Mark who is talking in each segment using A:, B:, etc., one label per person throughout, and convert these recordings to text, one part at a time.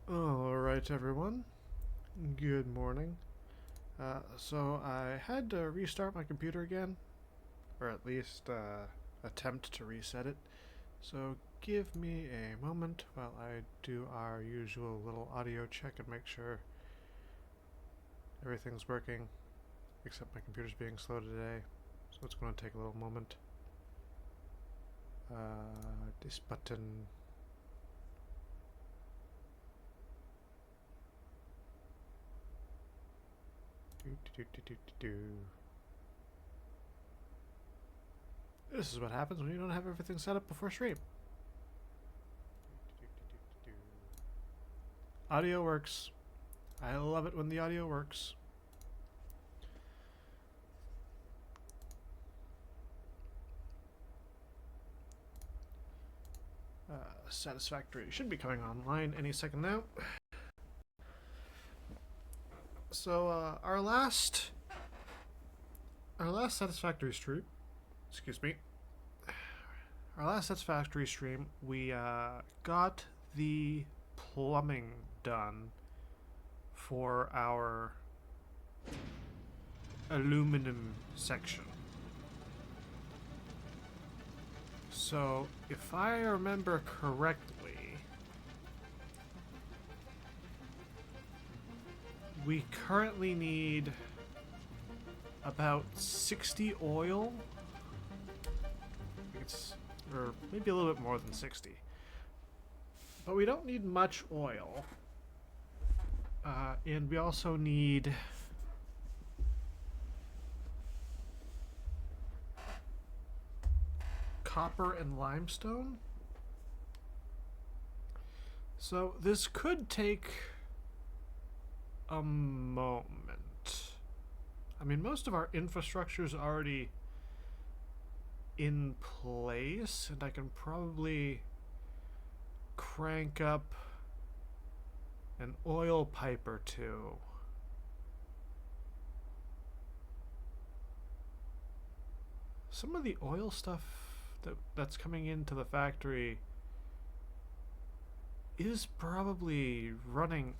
A: Alright, everyone. Good morning. So I had to restart my computer again, or at least attempt to reset it. So give me a moment while I do our usual little audio check and make sure everything's working, except my computer's being slow today, so it's going to take a little moment. This button. This is what happens when you don't have everything set up before stream. Audio works. I love it when the audio works. Satisfactory should be coming online any second now. So our last Satisfactory stream, excuse me, our last Satisfactory stream, we got the plumbing done for our aluminum section. So if I remember correctly, we currently need about 60 oil. Or maybe a little bit more than 60. But we don't need much oil. And we also need copper and limestone. So this could take a moment. I mean, most of our infrastructure is already in place, and I can probably crank up an oil pipe or two. Some of the oil stuff that's coming into the factory is probably running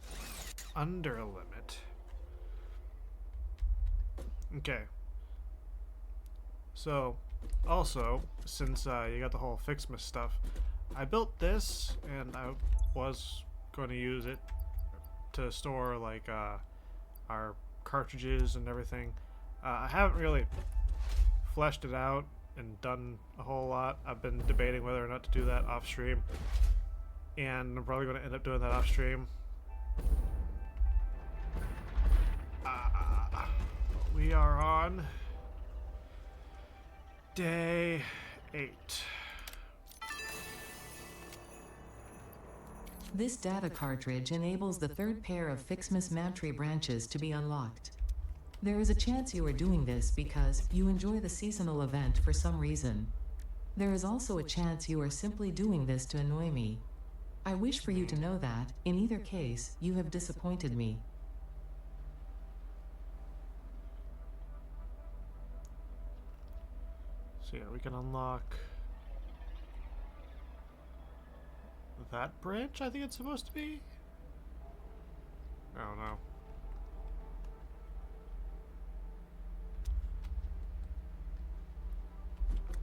A: under a limit. Okay. So, also, since you got the whole Fixmas stuff, I built this, and I was going to use it to store like our cartridges and everything. I haven't really fleshed it out and done a whole lot. I've been debating whether or not to do that off stream, and I'm probably going to end up doing that off stream. We are on day 8.
B: This data cartridge enables the third pair of Fixmas Mantry branches to be unlocked. There is a chance you are doing this because you enjoy the seasonal event for some reason. There is also a chance you are simply doing this to annoy me. I wish for you to know that, in either case, you have disappointed me.
A: So yeah, we can unlock that branch, I think it's supposed to be? I don't know.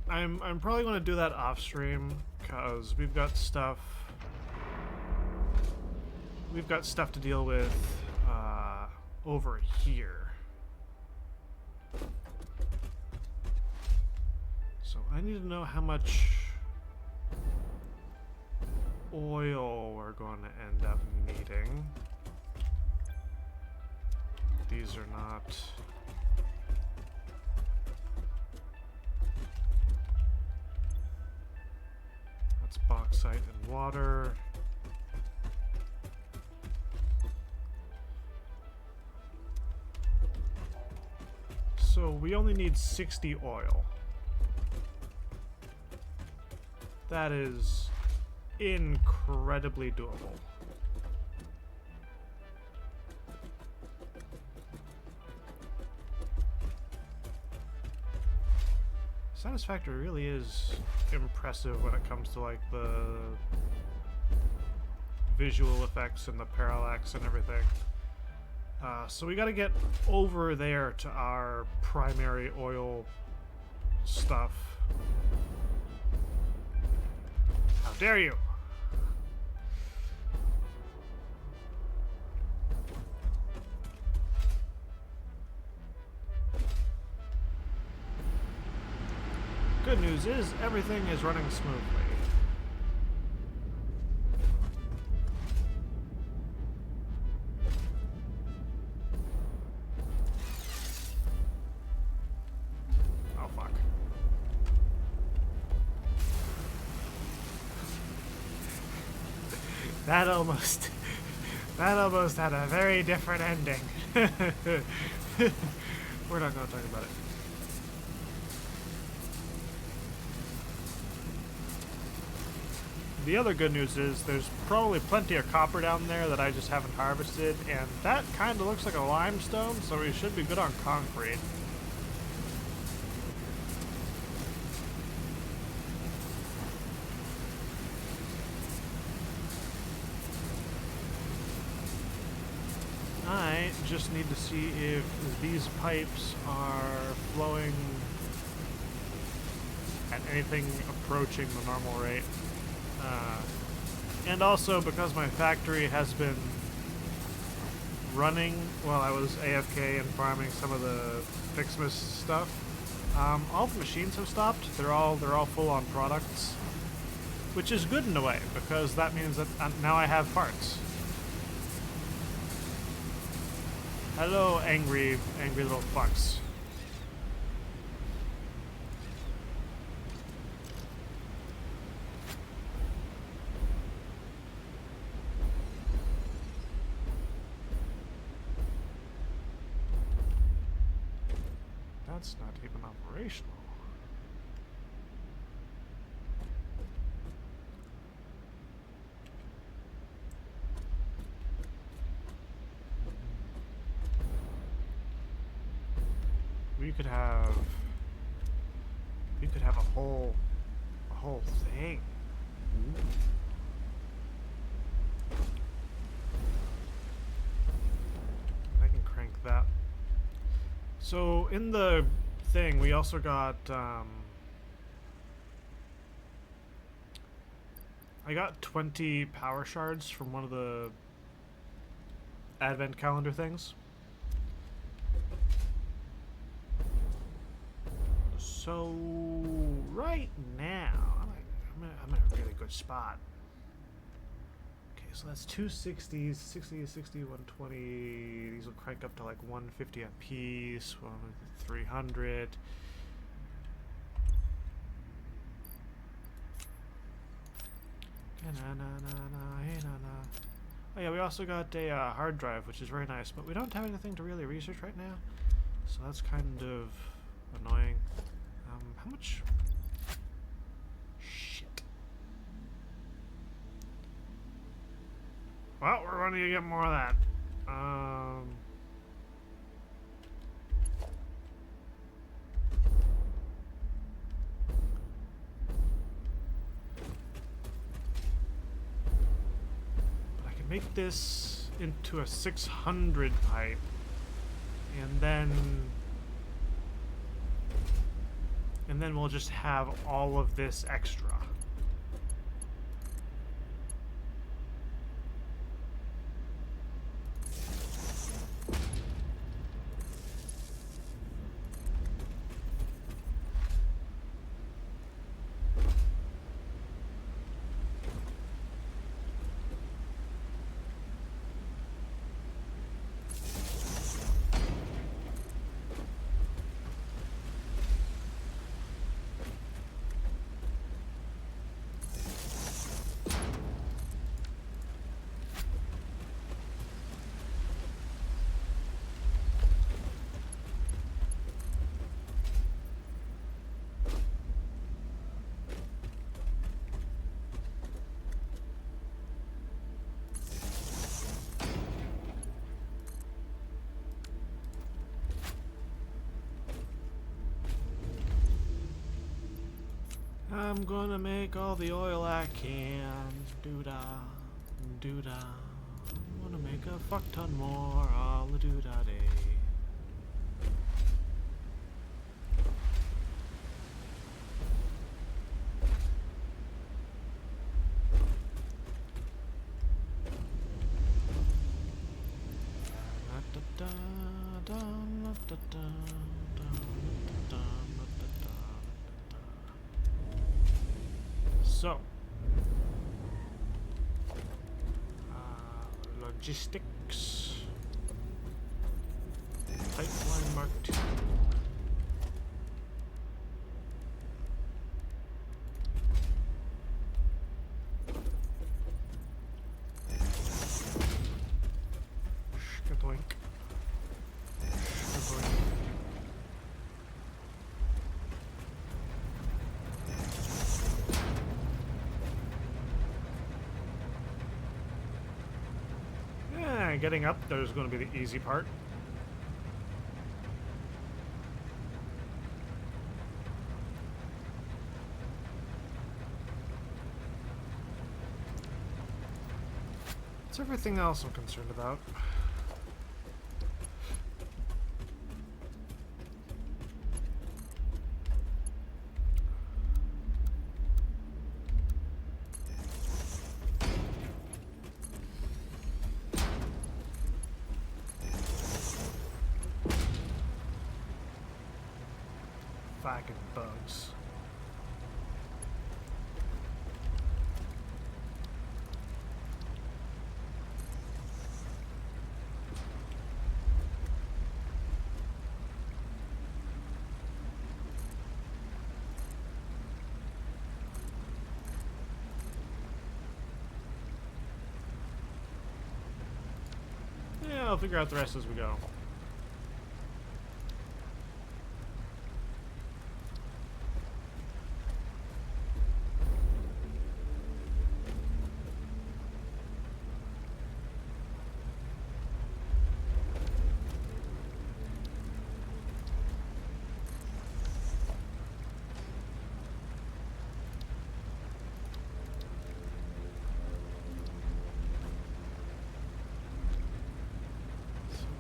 A: I'm probably going to do that off stream because we've got stuff to deal with over here. So I need to know how much oil we're going to end up needing. These are not... That's bauxite and water. So we only need 60 oil. That is incredibly doable. Satisfactory really is impressive when it comes to like the visual effects and the parallax and everything. So we got to get over there to our primary oil stuff. How dare you! Good news is everything is running smoothly. Oh fuck. That almost had a very different ending. We're not gonna talk about it. The other good news is there's probably plenty of copper down there that I just haven't harvested, and that kind of looks like a limestone, so we should be good on concrete. I just need to see if these pipes are flowing at anything approaching the normal rate. And also because my factory has been running while I was AFK and farming some of the Fixmas stuff, all the machines have stopped. They're all full on products, which is good in a way because that means that now I have parts. Hello, angry little fucks. That's not even operational. We could have a whole thing. I can crank that. So in the thing, we also got I got 20 power shards from one of the advent calendar things. So right now, I'm in a really good spot. Okay, so that's 260s, 60, 60, 120. These will crank up to like 150 a piece, 300. Oh yeah, we also got a hard drive, which is very nice, but we don't have anything to really research right now, so that's kind of annoying. How much? Shit. Well, we're going to get more of that. But I can make this into a 600 pipe, and then we'll just have all of this extra. I'm gonna make all the oil I can. Doo-da, Doodah. Wanna make a fuck ton more. All the doodah day. So, logistics, pipeline Mark II. Skadoink. Skadoink. Yeah, getting up there's going to be the easy part. It's everything else I'm concerned about. Fucking bugs. Yeah, I'll figure out the rest as we go.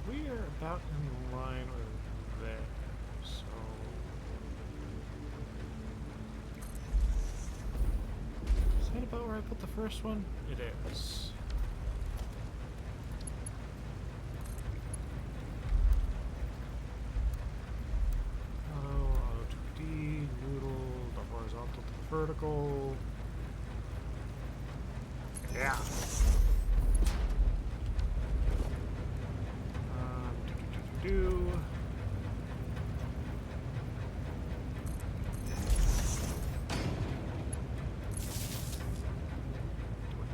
A: We are about in line with there, so is that about where I put the first one? It is. Auto 2D, noodle, the horizontal to the vertical. Yeah. Do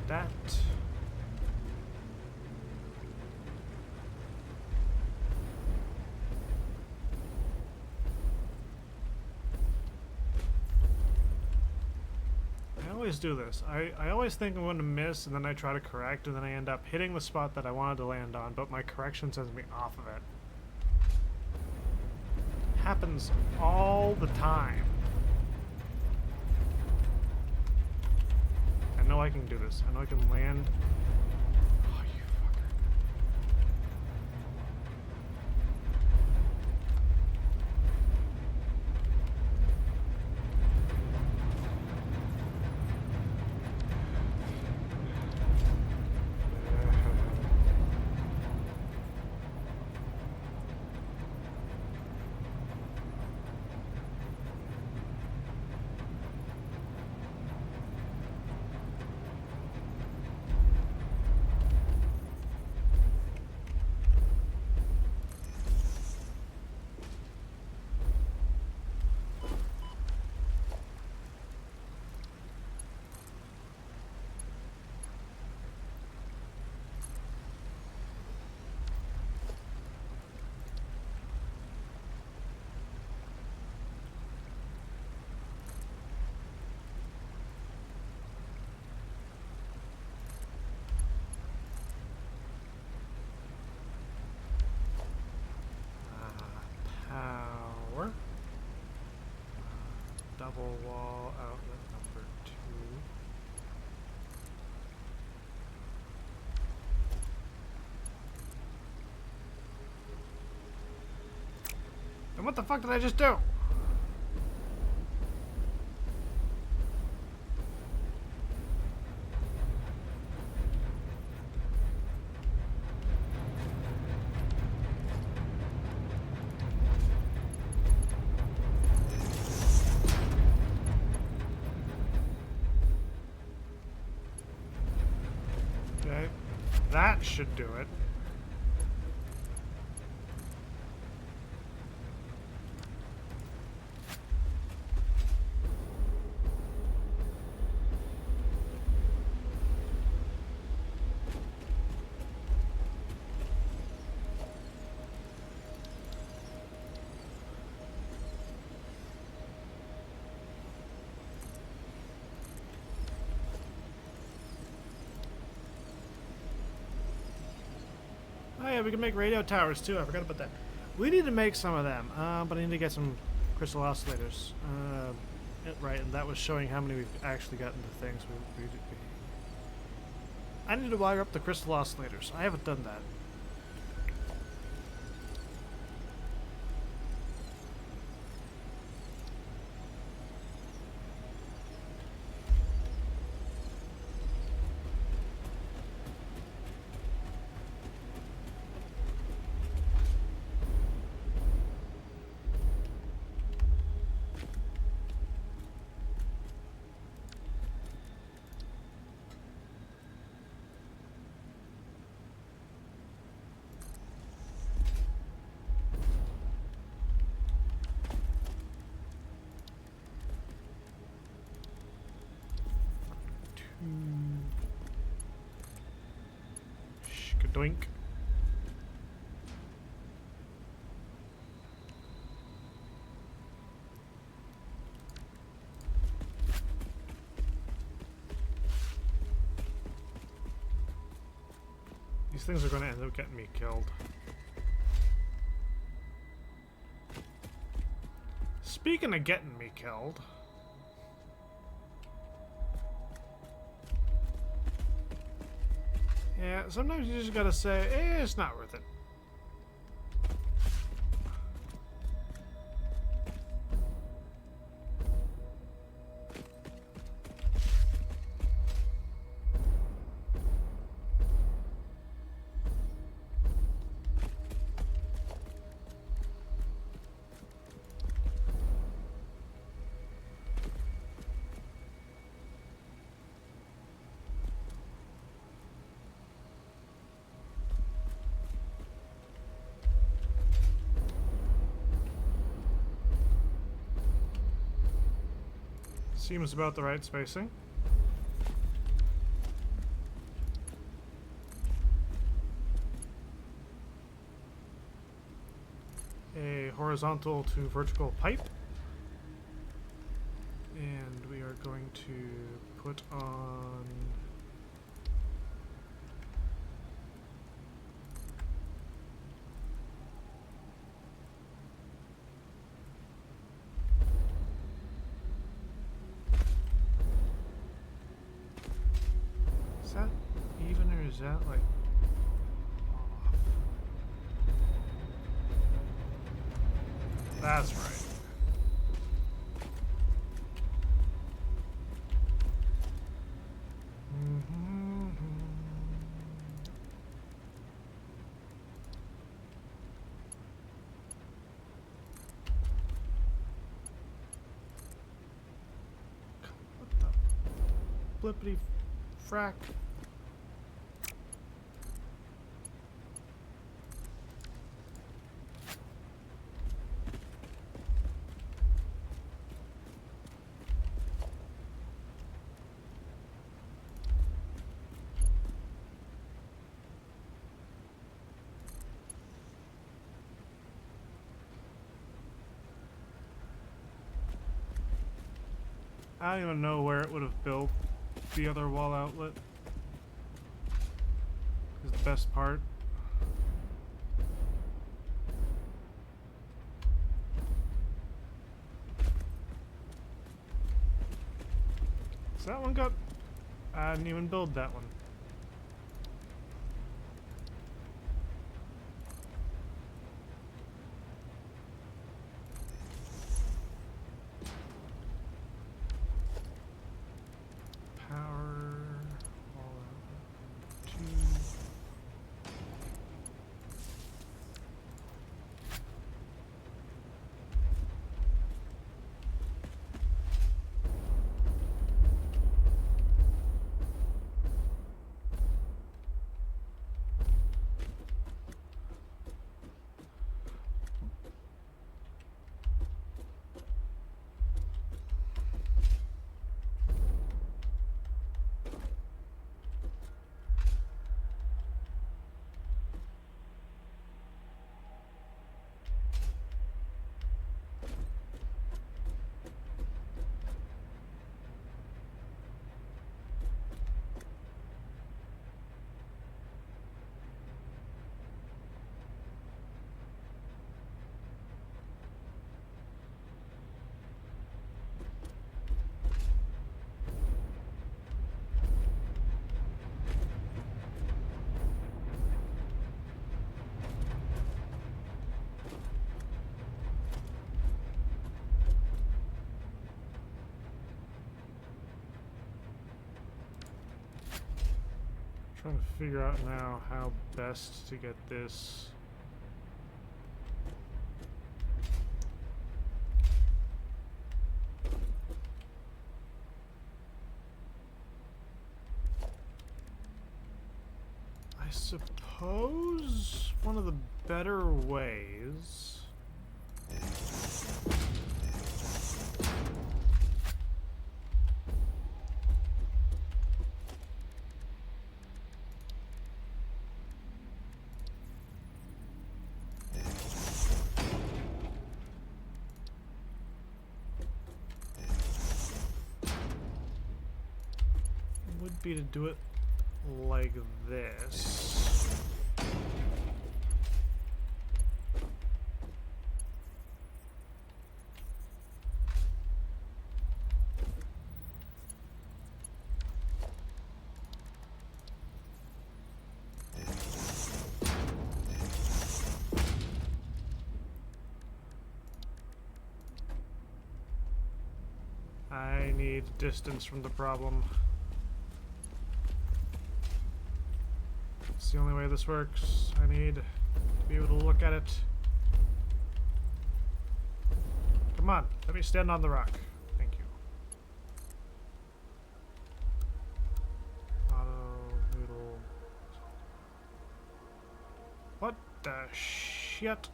A: that. I always do this. I always think I'm going to miss, and then I try to correct, and then I end up hitting the spot that I wanted to land on, but my correction sends me off of it. Happens all the time. I know I can do this. I know I can land. Oh, you fucker. Power. Double wall outlet number 2. What the fuck did I just do? Okay, that should do it. Oh yeah, we can make radio towers too. I forgot about that. We need to make some of them, but I need to get some crystal oscillators. Right, and that was showing how many we've actually gotten the things. I need to wire up the crystal oscillators. I haven't done that. Shkadoink. These things are going to end up getting me killed. Speaking of getting me killed... Yeah, sometimes you just gotta say, it's not worth it. Seems about the right spacing. A horizontal to vertical pipe. And we are going to put on... Is that even or is that like off? That's right. What the flippity frack? I don't even know where it would have built the other wall outlet. Is the best part. So that one got... I didn't even build that one. Trying to figure out now how best to get this. I suppose one of the better ways would be to do it like this. I need distance from the problem. It's the only way this works. I need to be able to look at it. Come on, let me stand on the rock. Thank you. Auto noodle. What the shit?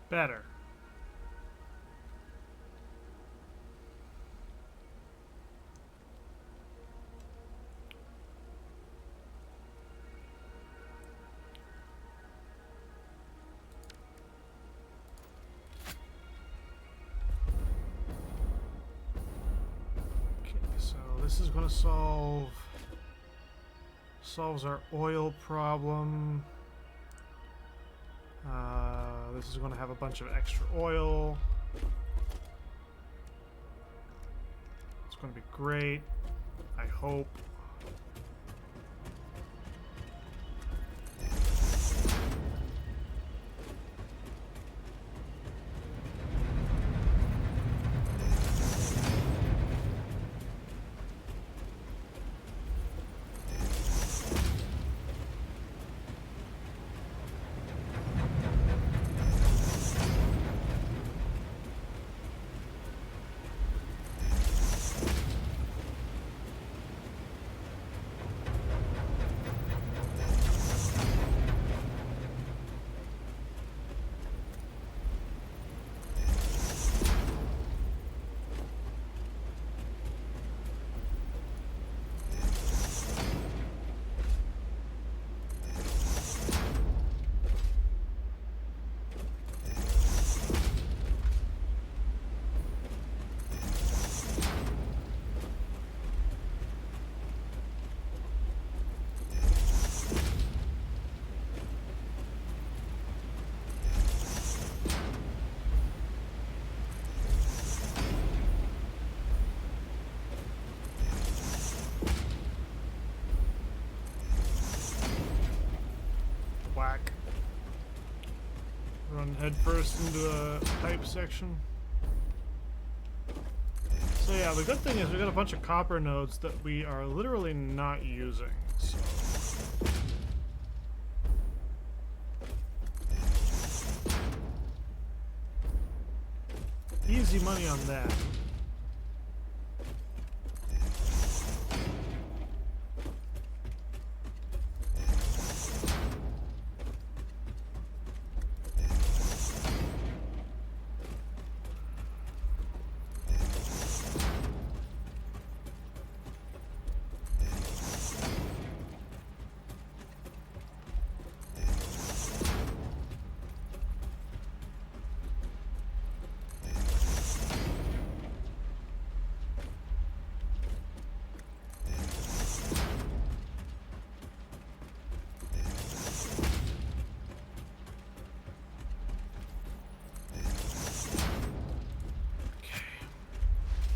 A: Better. Okay, so this is going to solves our oil problem. This is going to have a bunch of extra oil. It's going to be great, I hope. Whack. Run headfirst into the pipe section. So yeah, the good thing is we got a bunch of copper nodes that we are literally not using. So easy money on that.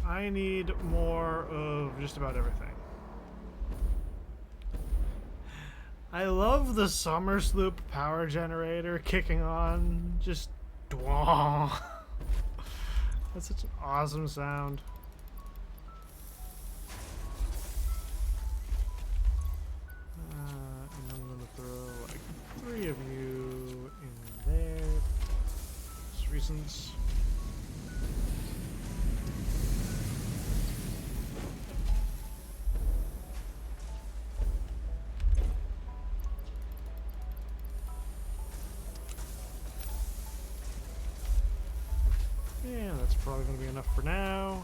A: I need more of just about everything. I love the summer sloop power generator kicking on. Just Dwah. That's such an awesome sound. And I'm gonna throw like 3 of you in there. Just reasons. Yeah, that's probably gonna be enough for now.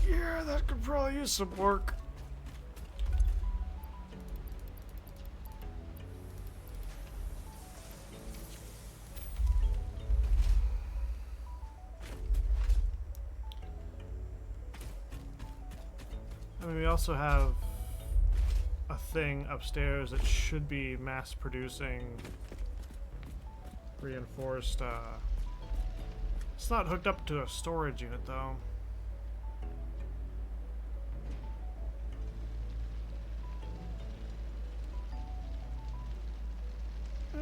A: Yeah, that could probably use some work. I mean, we also have a thing upstairs that should be mass producing reinforced. It's not hooked up to a storage unit though.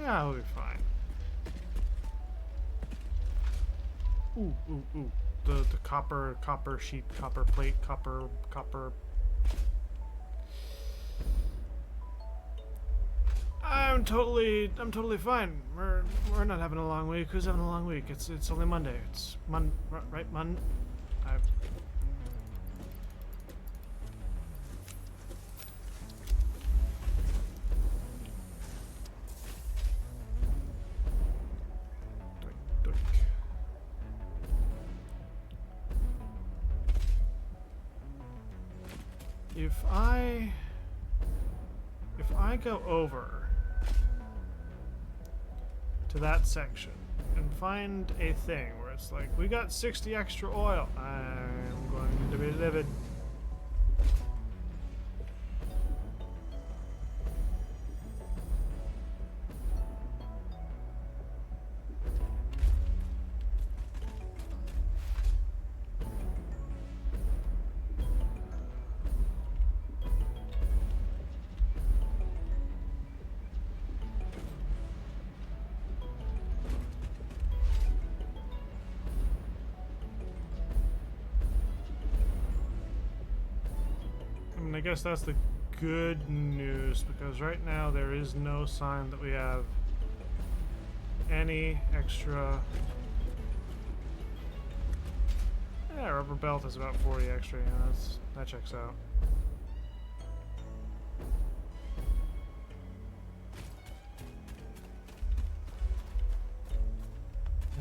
A: Yeah, we'll be fine. Ooh, ooh, ooh. The copper sheet, copper plate, copper. I'm totally fine. We're not having a long week. Who's having a long week? It's only Monday. It's right? Doink, doink. If I go over to that section and find a thing where it's like, we got 60 extra oil, I'm going to be livid. I guess that's the good news, because right now there is no sign that we have any extra. Yeah, rubber belt is about 40 extra. Yeah, that checks out.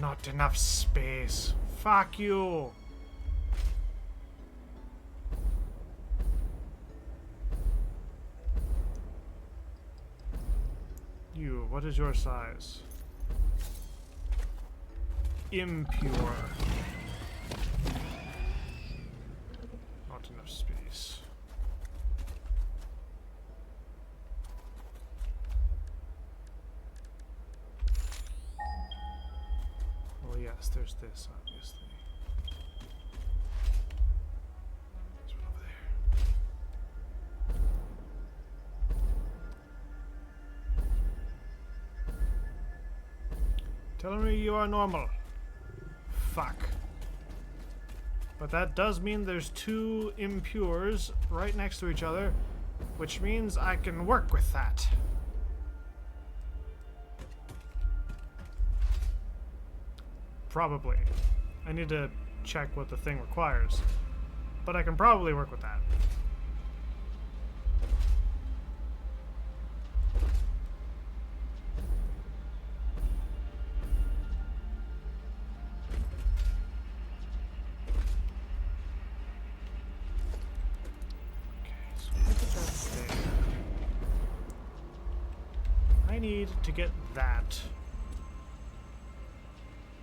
A: Not enough space. Fuck you. You, what is your size? Impure. Not enough space. Well, yes, there's this, obviously. There's one over there. Telling me you are normal. Fuck. But that does mean there's 2 impures right next to each other, which means I can work with that. Probably. I need to check what the thing requires, but I can probably work with that. I need to get that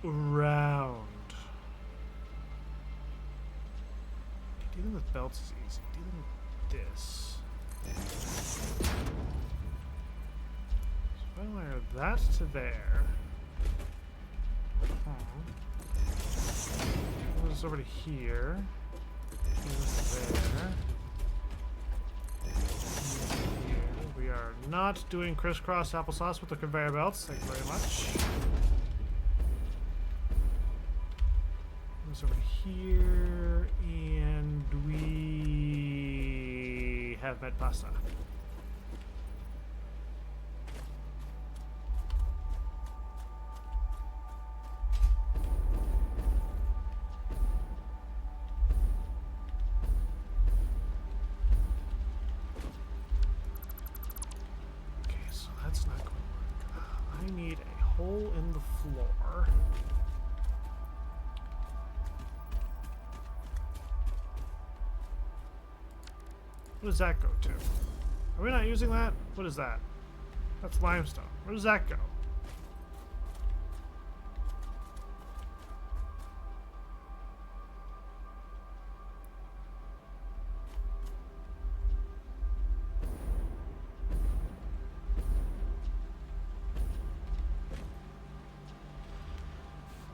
A: round. Dealing with belts is easy. Dealing with this. So if I wire that to there. this over to here. Do this there. Here. We are not doing crisscross applesauce with the conveyor belts. Thank you very much. This over here, and we have med pasta. That's not going to work. I need a hole in the floor. What does that go to? Are we not using that? What is that? That's limestone. Where does that go?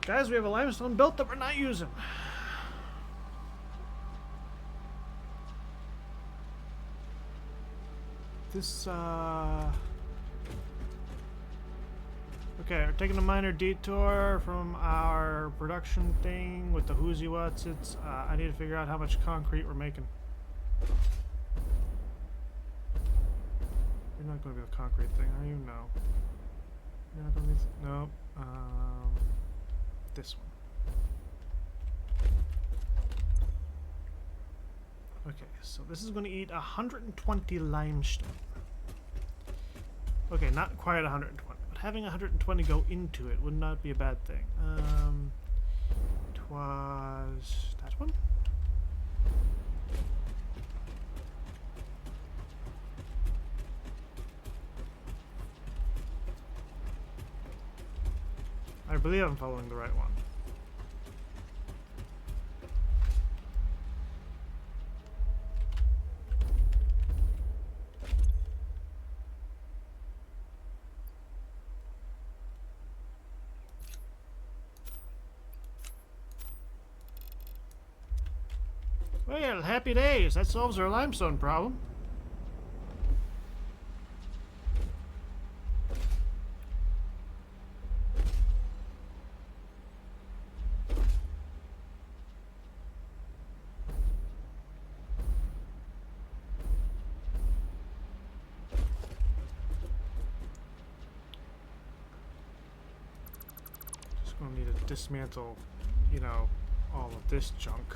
A: Guys, we have a limestone belt that we're not using. This, okay, we're taking a minor detour from our production thing with the whoozy what's it's. I need to figure out how much concrete we're making. You're not going to be the concrete thing, are you? No. You're not going to be. Nope. This one. Okay, so this is going to eat 120 limestone. Okay, not quite 120, but having 120 go into it would not be a bad thing. It was that one? I believe I'm following the right one. Well, happy days. That solves our limestone problem. Just gonna need to dismantle, you know, all of this junk.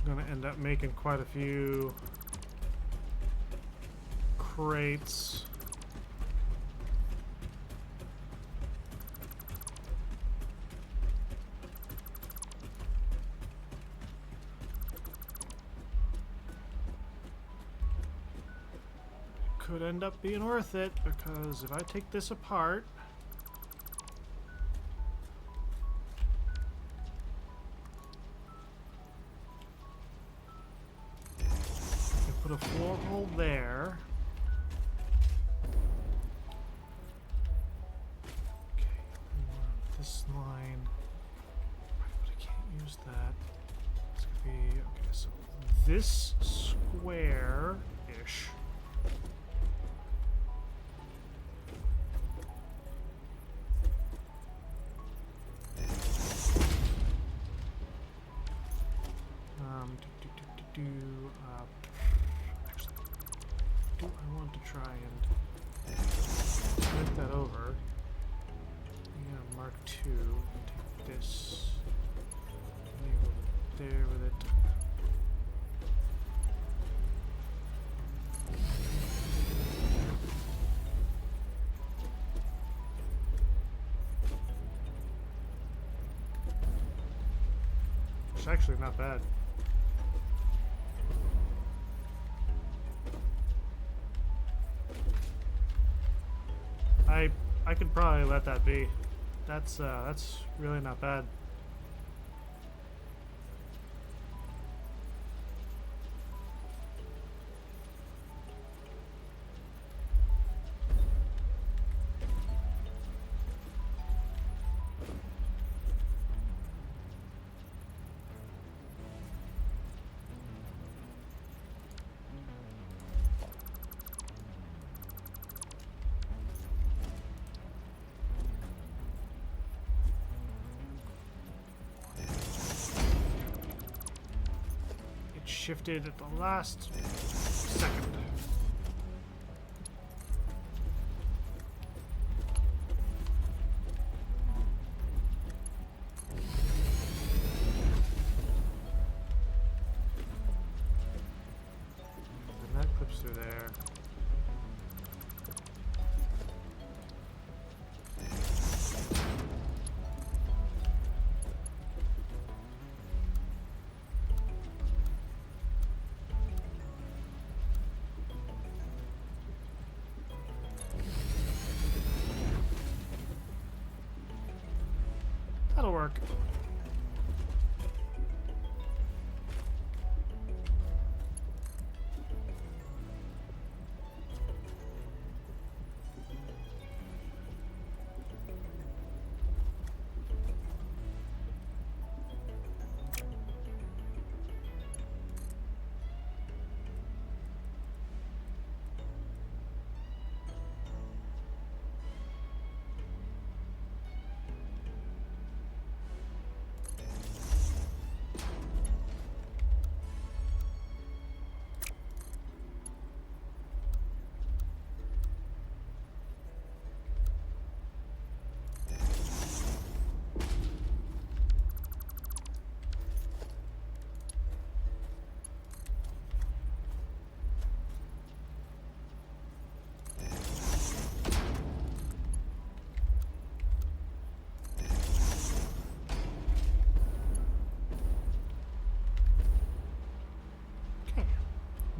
A: Gonna end up making quite a few crates. Could end up being worth it, because if I take this apart, put a floor hole there. Okay, this line. Right, but I can't use that. It's gonna be okay. So this square-ish. I want to try and flip that over. Yeah, Mark II. Take this. And go there with it. It's actually not bad. I could probably let that be. That's really not bad. shifted at the last second. And that clips through there. That'll work.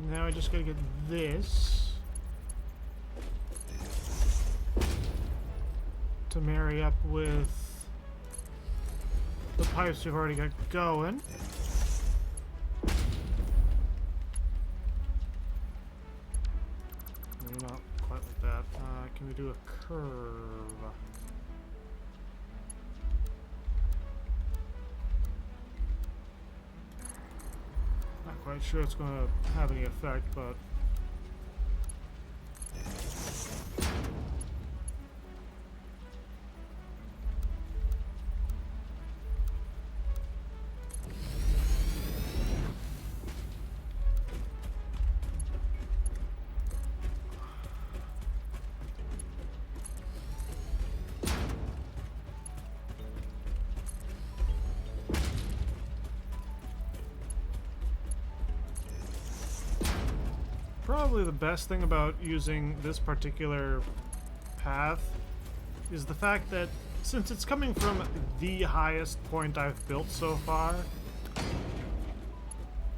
A: Now I just gotta get this to marry up with the pipes we've already got going. Maybe not quite like that. Can we do a curve? Not quite sure it's going to have any effect, but probably the best thing about using this particular path is the fact that since it's coming from the highest point I've built so far,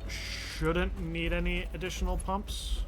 A: shouldn't need any additional pumps.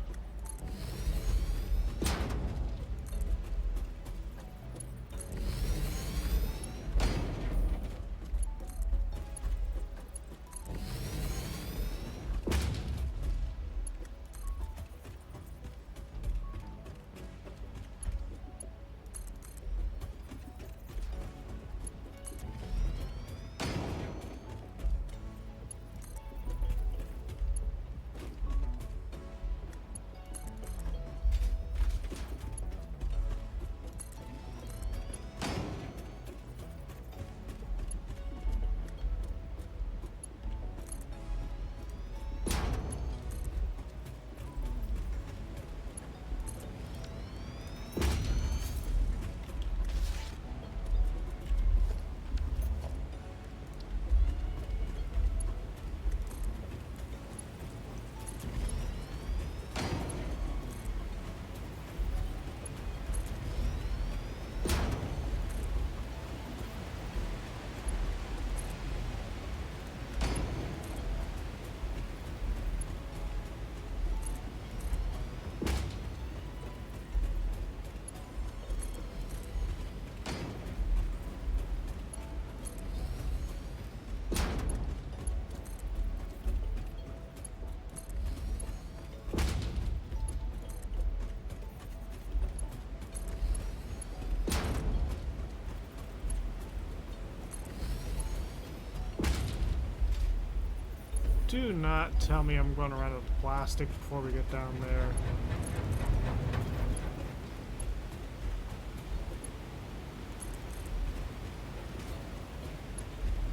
A: Do not tell me I'm going to run out of plastic before we get down there.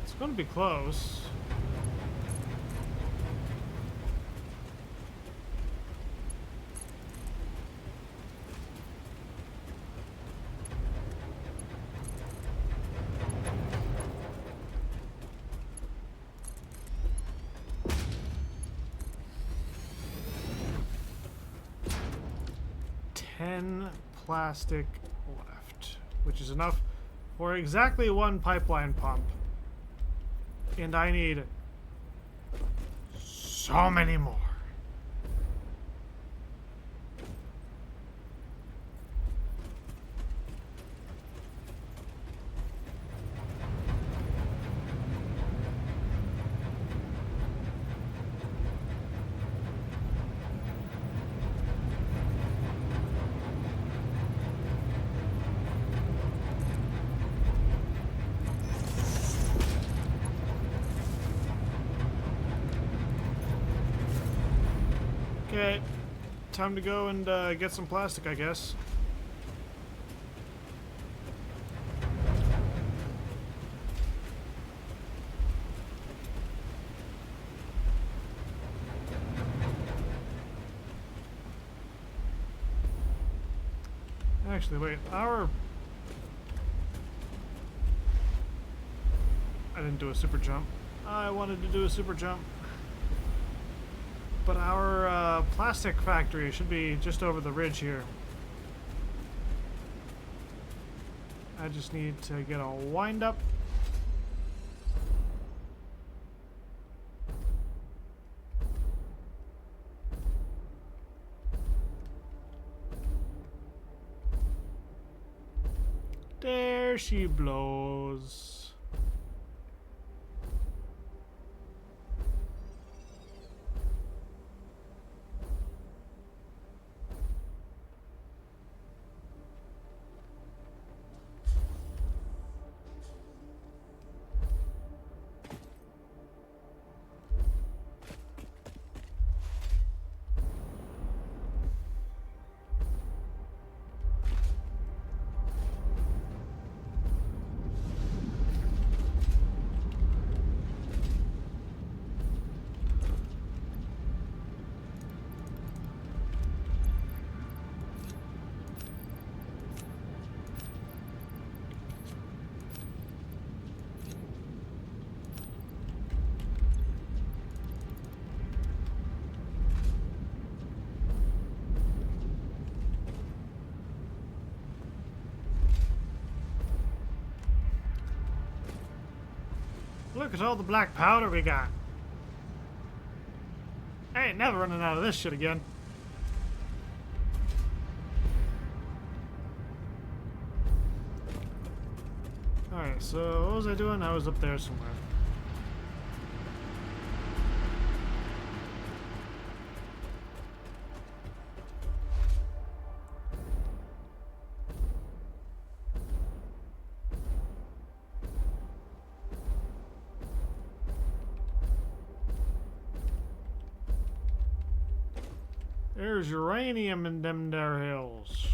A: It's going to be close. 10 plastic left, which is enough for exactly one pipeline pump. And I need so many more. Okay, time to go and get some plastic, I guess. Actually, wait, I didn't do a super jump. I wanted to do a super jump. But our plastic factory should be just over the ridge here. I just need to get a wind up. There she blows. Look at all the black powder we got. I ain't never running out of this shit again. Alright, so what was I doing? I was up there somewhere. There's uranium in them there hills.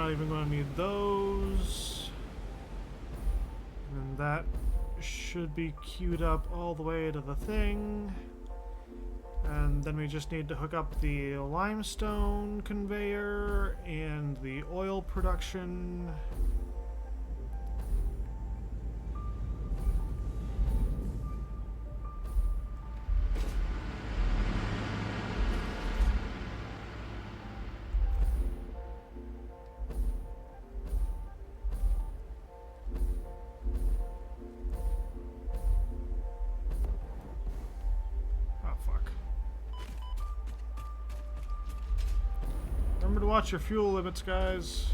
A: not even going to need those. And that should be queued up all the way to the thing. And then we just need to hook up the limestone conveyor and the oil production. Remember to watch your fuel limits, guys.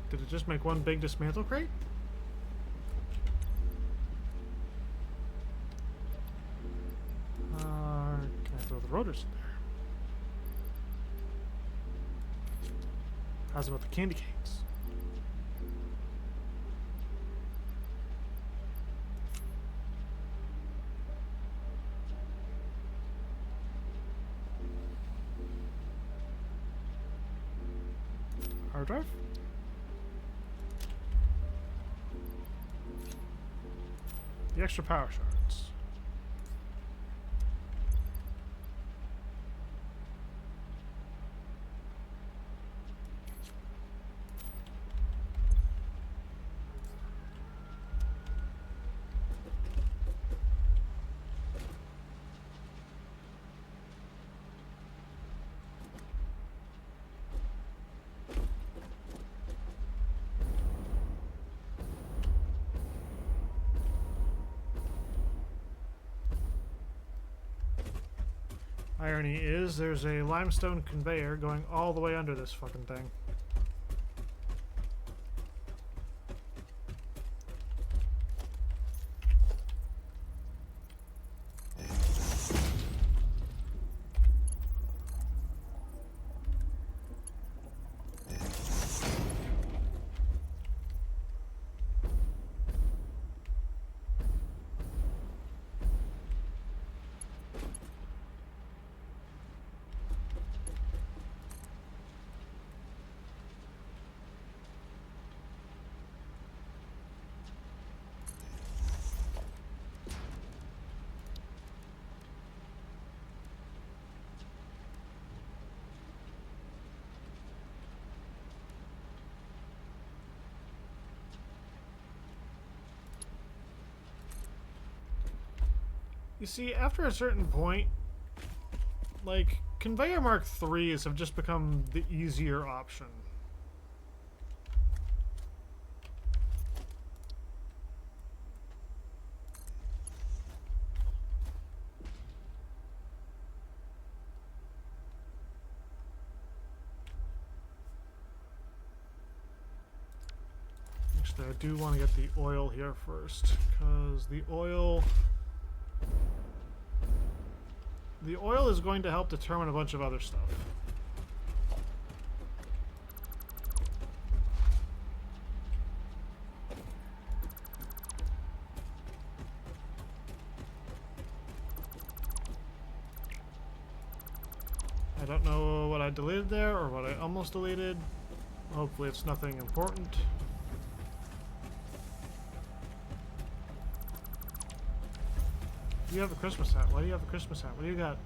A: Did it just make one big dismantle crate? Can I throw the rotors in there? How's about the candy canes? Hard drive? The extra power shards. Irony is, there's a limestone conveyor going all the way under this fucking thing. You see, after a certain point, like, Conveyor Mark IIIs have just become the easier option. Actually, I do want to get the oil here first, because the oil is going to help determine a bunch of other stuff. I don't know what I deleted there or what I almost deleted. Hopefully it's nothing important. You have a Christmas hat. Why do you have a Christmas hat? What do you got?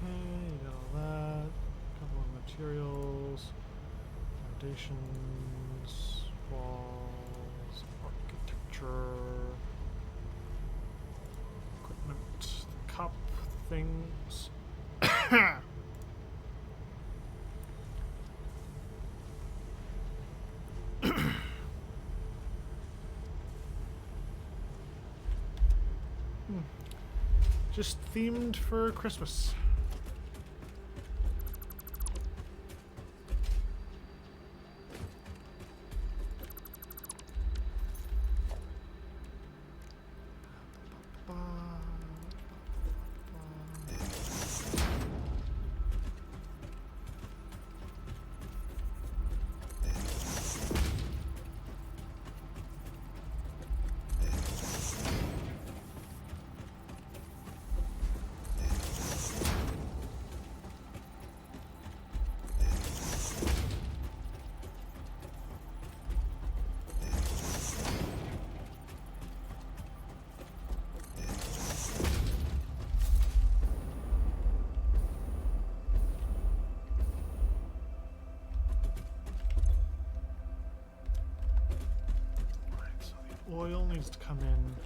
A: You got all that. A couple of materials. Foundations. Walls. Architecture. Equipment. Cup things. Just themed for Christmas. oil needs to come in.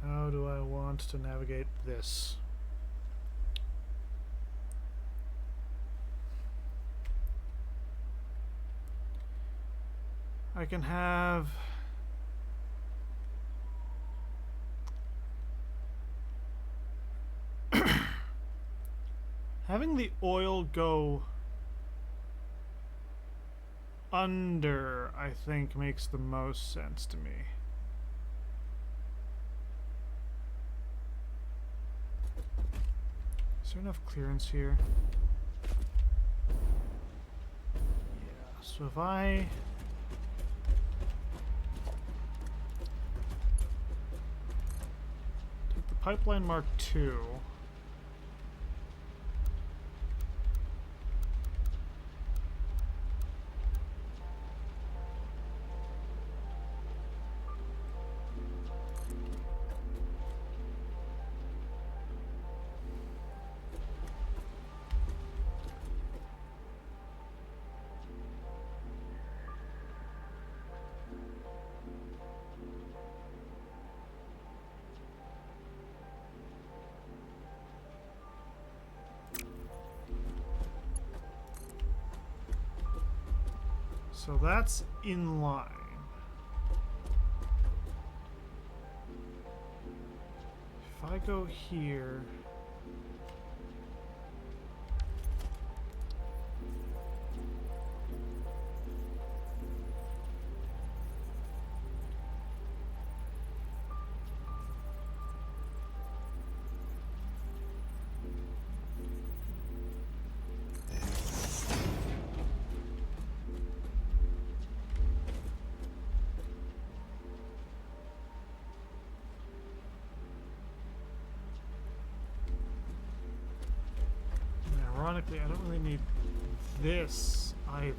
A: How do I want to navigate this? I can have having the oil go under, I think, makes the most sense to me. Is there enough clearance here? Yeah, so if I take the pipeline Mark II, so that's in line. If I go here, ironically, I don't really need this either,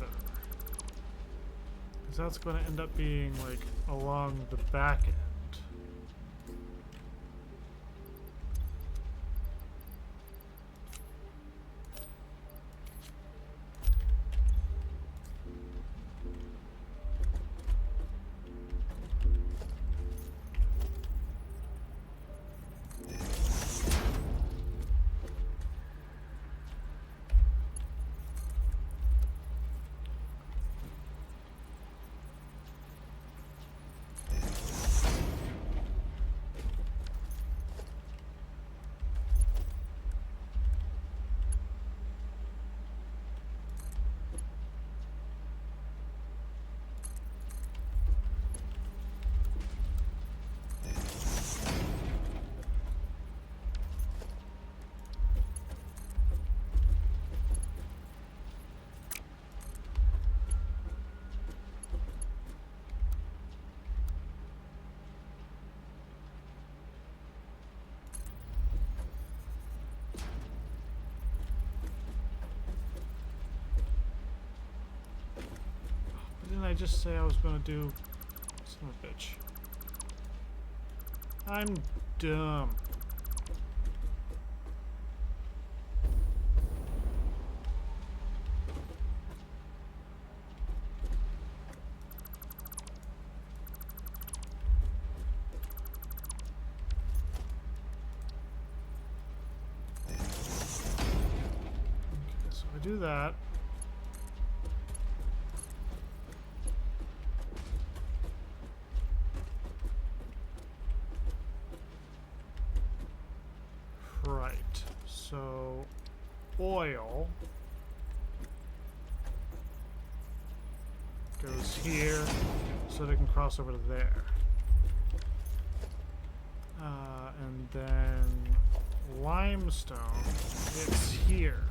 A: because that's going to end up being like along the back end. Didn't I just say I was going to do... Son of a bitch. I'm dumb. do that. Right. So, oil goes here so they can cross over to there. And then limestone, it's here.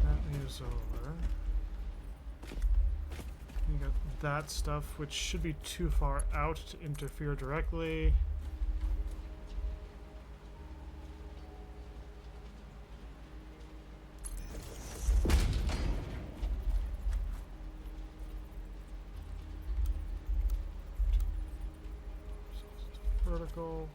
A: That moves over. You got that stuff, which should be too far out to interfere directly. Vertical.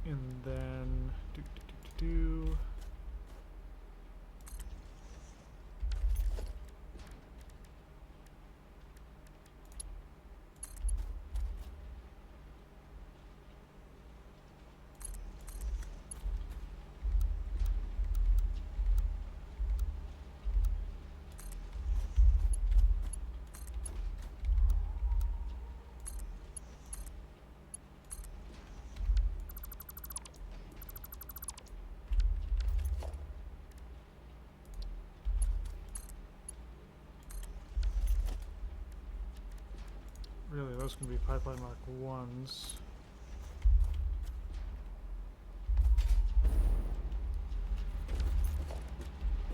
A: And then do. Really, those can be pipeline mark 1s.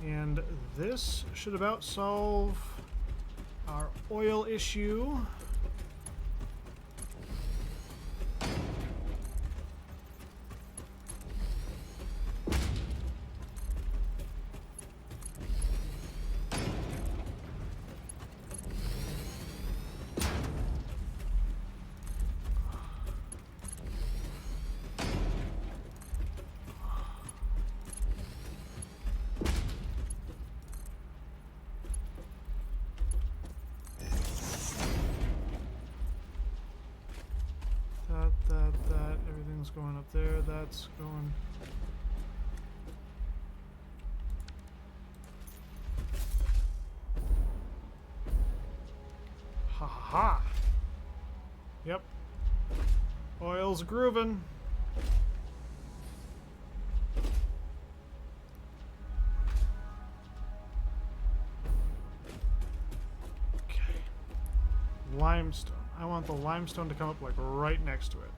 A: And this should about solve our oil issue. That, everything's going up there, that's going... Ha ha ha! Yep. Oil's grooving. Okay. Limestone. I want the limestone to come up like right next to it.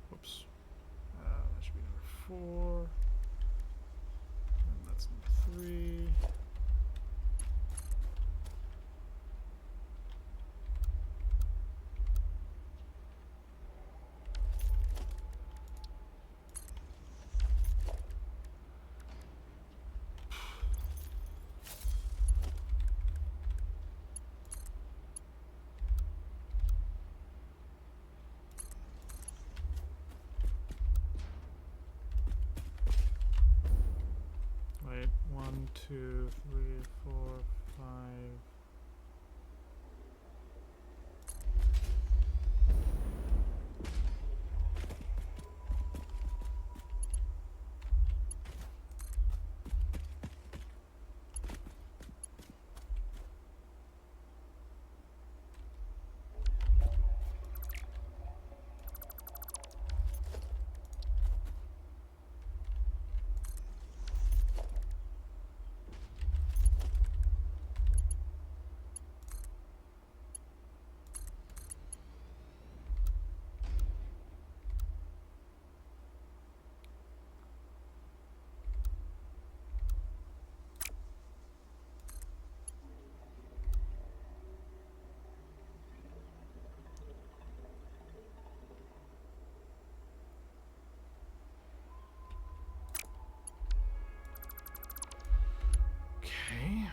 A: Whoops. That should be number 4. And that's number 3. 1, 2, 3, 4, 5. Okay.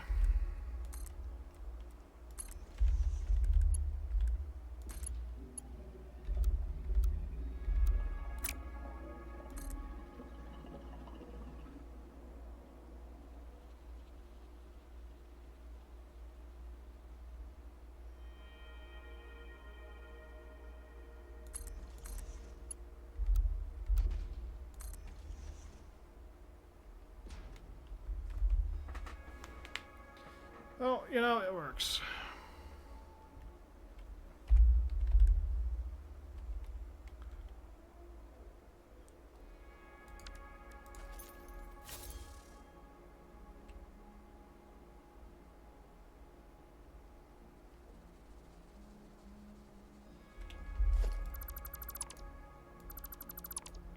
A: Well, you know, it works.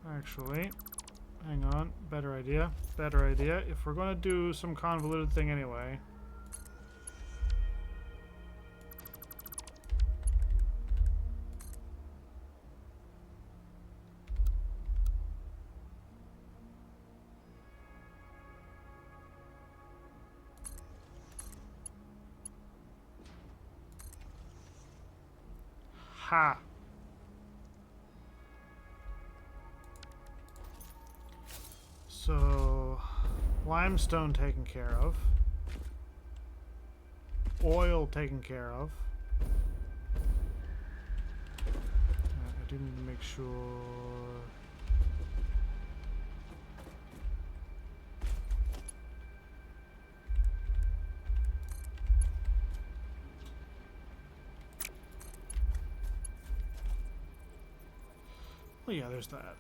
A: Actually, hang on. Better idea. Better idea. If we're going to do some convoluted thing anyway. Ha! So, limestone taken care of. Oil taken care of. I do need to make sure. Oh yeah, there's that.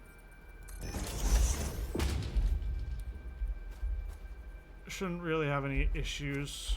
A: Shouldn't really have any issues.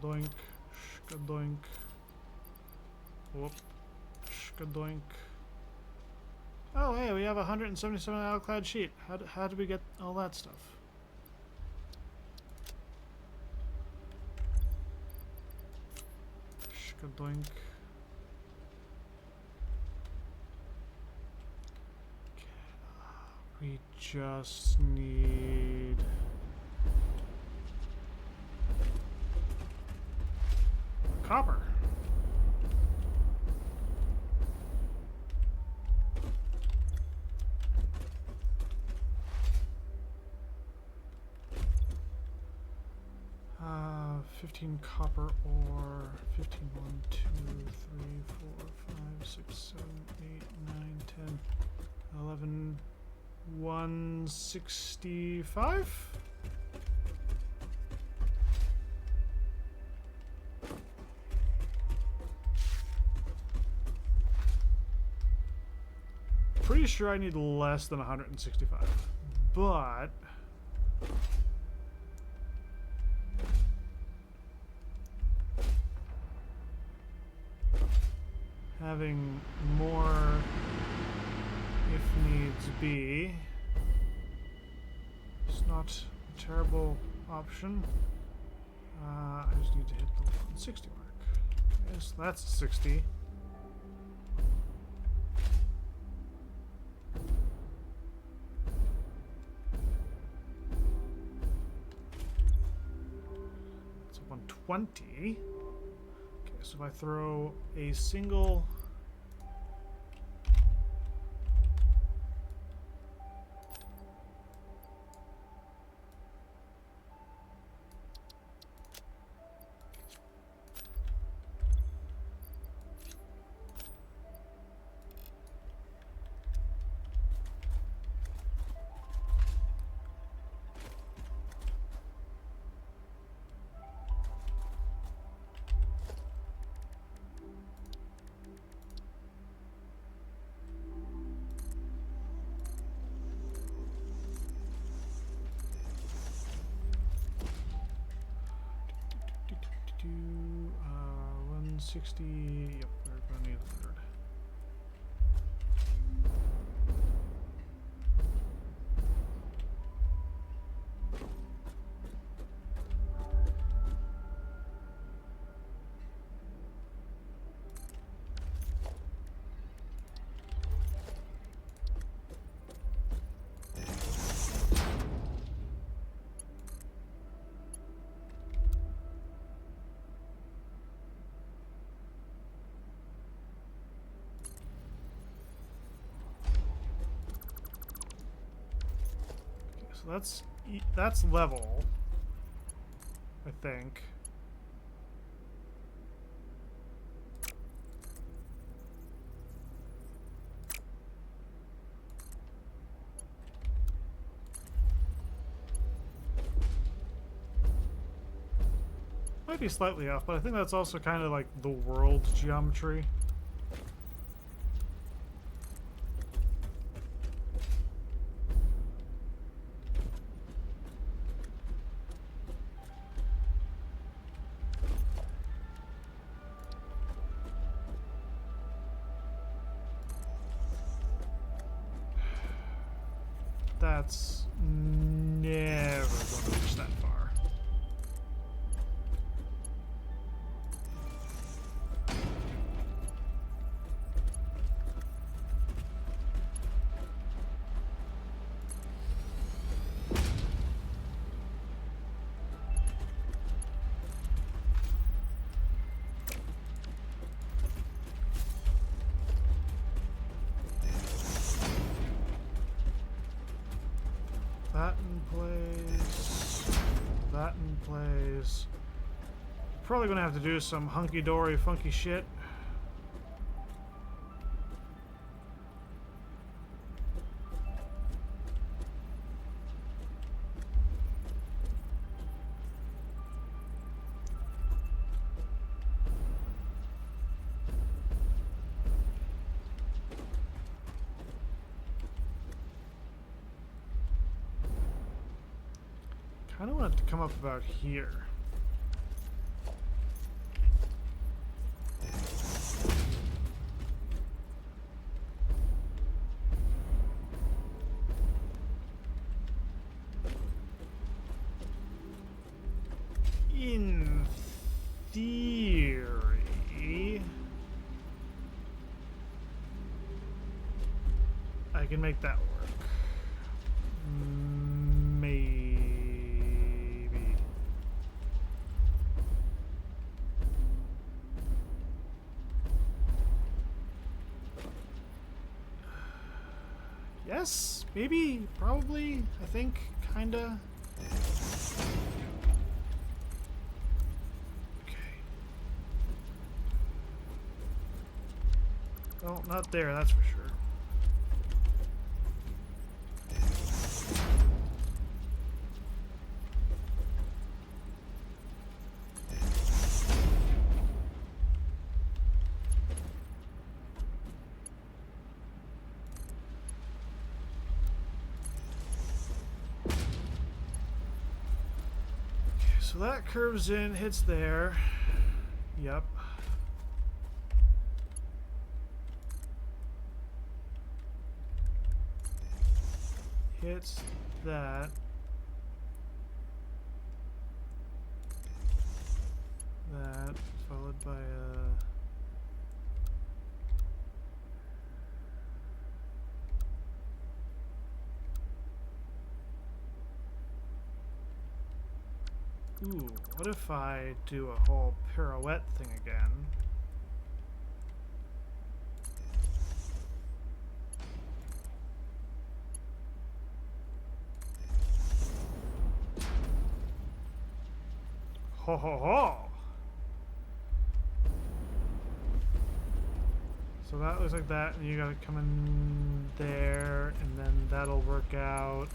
A: Skadoink, skadoink. Whoop, skadoink. Oh, hey, we have a 177 ironclad sheet. How did we get all that stuff? Skadoink. We just need copper. Uh, 15 copper ore. 15, 1, 2, 3, 4, 5, 6, 7, 8, 9, 10, 11, 165? Pretty sure I need less than 165, but having more if needs be. not a terrible option. I just need to hit the 160 mark. Yes, that's 60. It's 120. Okay, so if I throw a single... Do 160. Yep, we're going to need 100. So that's level, I think. Might be slightly off, but I think that's also kind of like the world geometry. That's never going to reach that far. That in place. That in place. Probably gonna have to do some hunky-dory funky shit. I don't want it to come up about here. In theory, I can make that work. Maybe. Yes, maybe, probably, I think, kinda. Okay. Well, not there, that's for sure. So that curves in, hits there. Yep. Hits that. that, followed by a... Ooh, what if I do a whole pirouette thing again? Ho ho ho! So that looks like that, and you gotta come in there, and then that'll work out.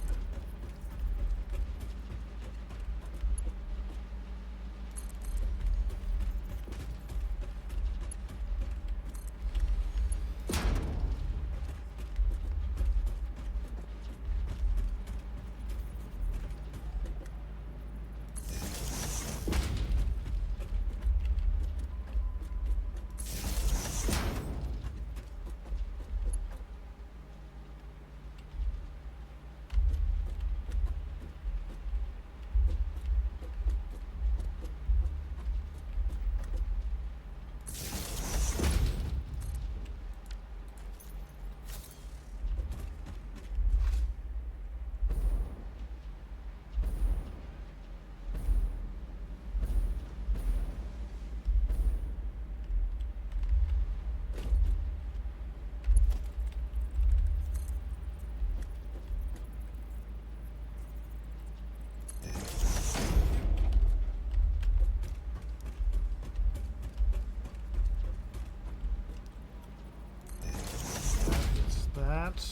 A: That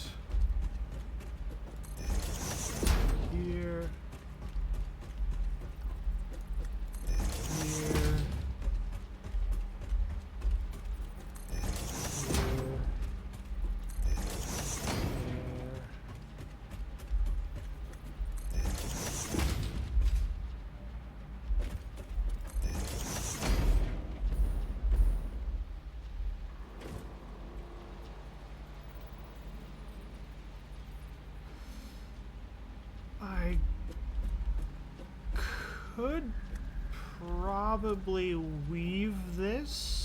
A: here, here, here, I could probably weave this.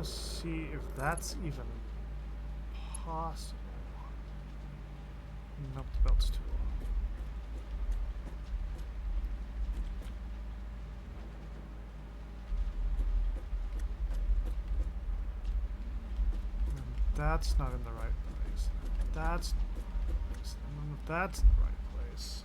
A: See if that's even possible. Nope, the belt's too long. And that's not in the right place. That's not in the right place. And if that's in the right place.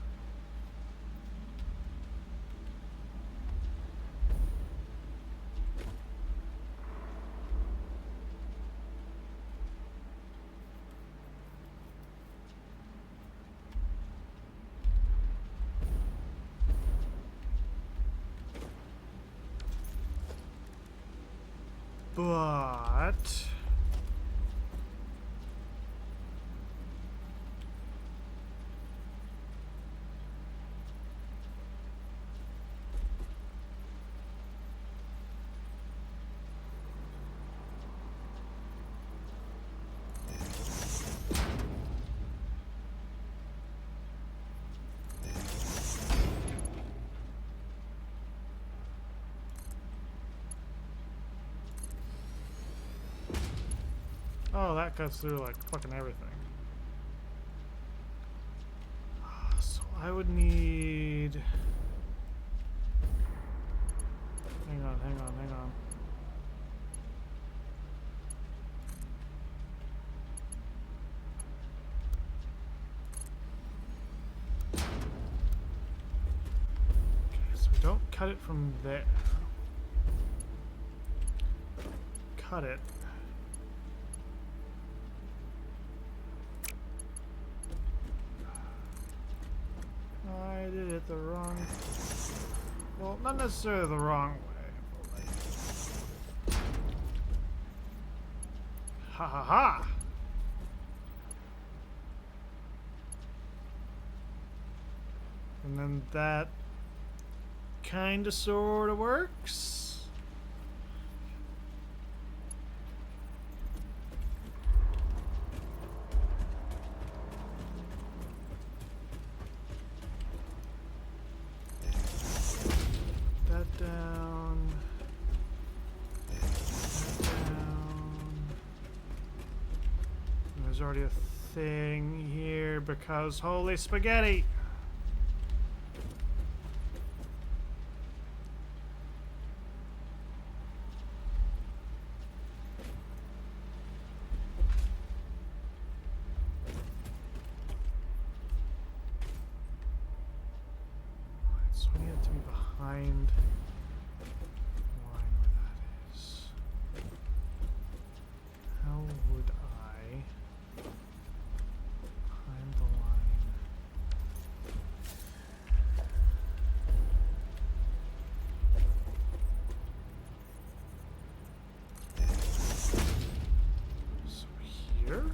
A: But oh, that cuts through like fucking everything. So I would need... Hang on, hang on, hang on. Okay, so we don't cut it from there. Cut it. I did it the wrong Well, not necessarily the wrong way, but like... Ha ha ha! And then that kinda sorta works. That down. That down. And there's already a thing here because holy spaghetti! So I need it to be behind the line where that is. How would I behind the line? So here?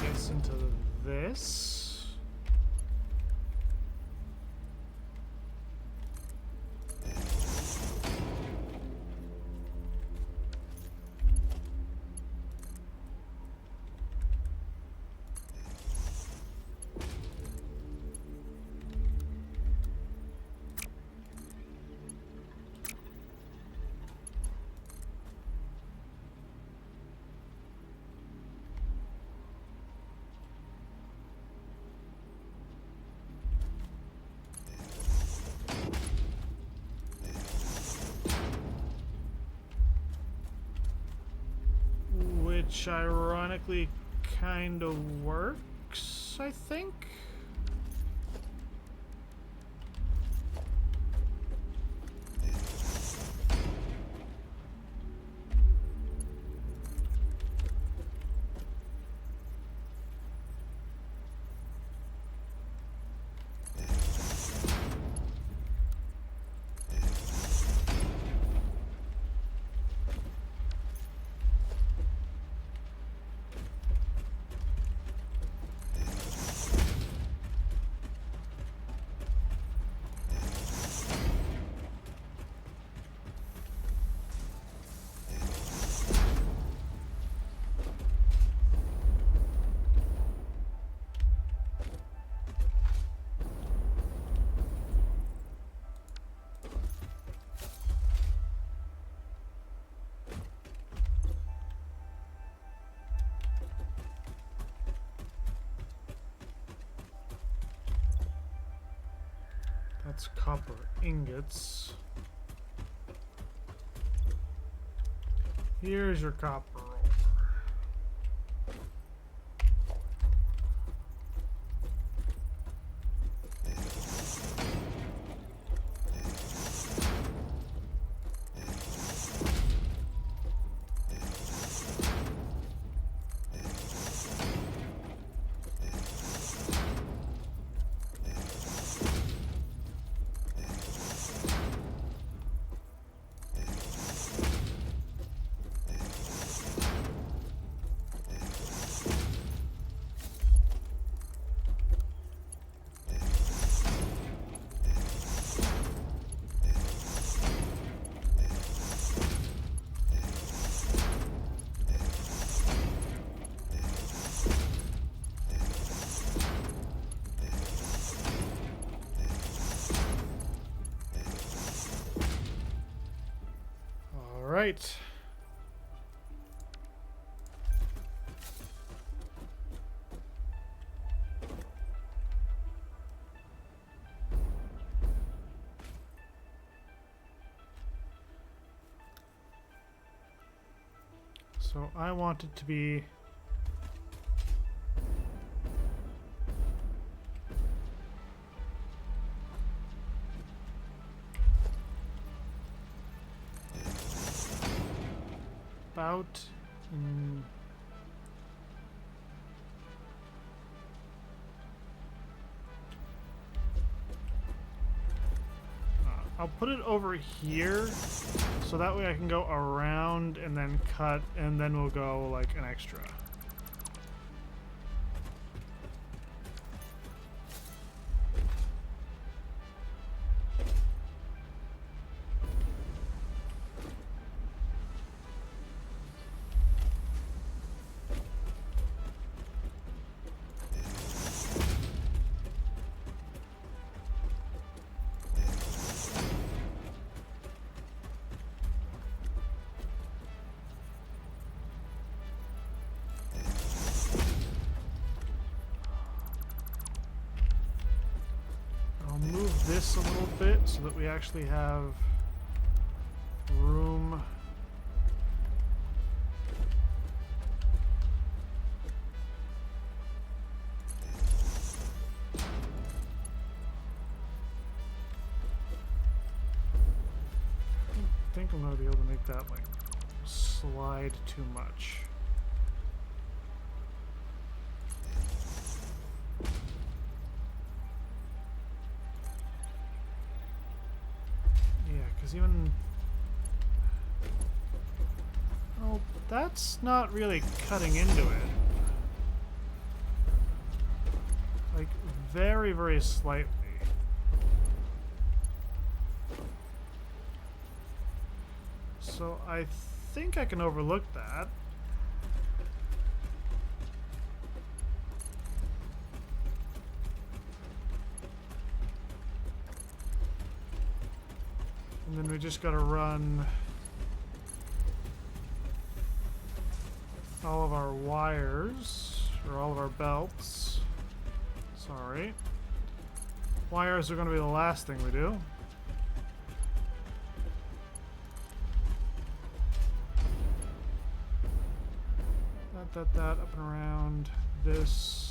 A: Gets into this. Which ironically kind of works, I think. That's copper ingots. Here's your copper ore. right. So I want it to be about I'll put it over here so that way I can go around and then cut and then we'll go like an extra. Move this a little bit so that we actually have room. I think I'm going to be able to make that like slide too much. Even oh, that's not really cutting into it. Like very, very slightly. So I think I can overlook that. And then we just gotta run all of our wires, or all of our belts. Sorry. Wires are gonna be the last thing we do. That, up and around this.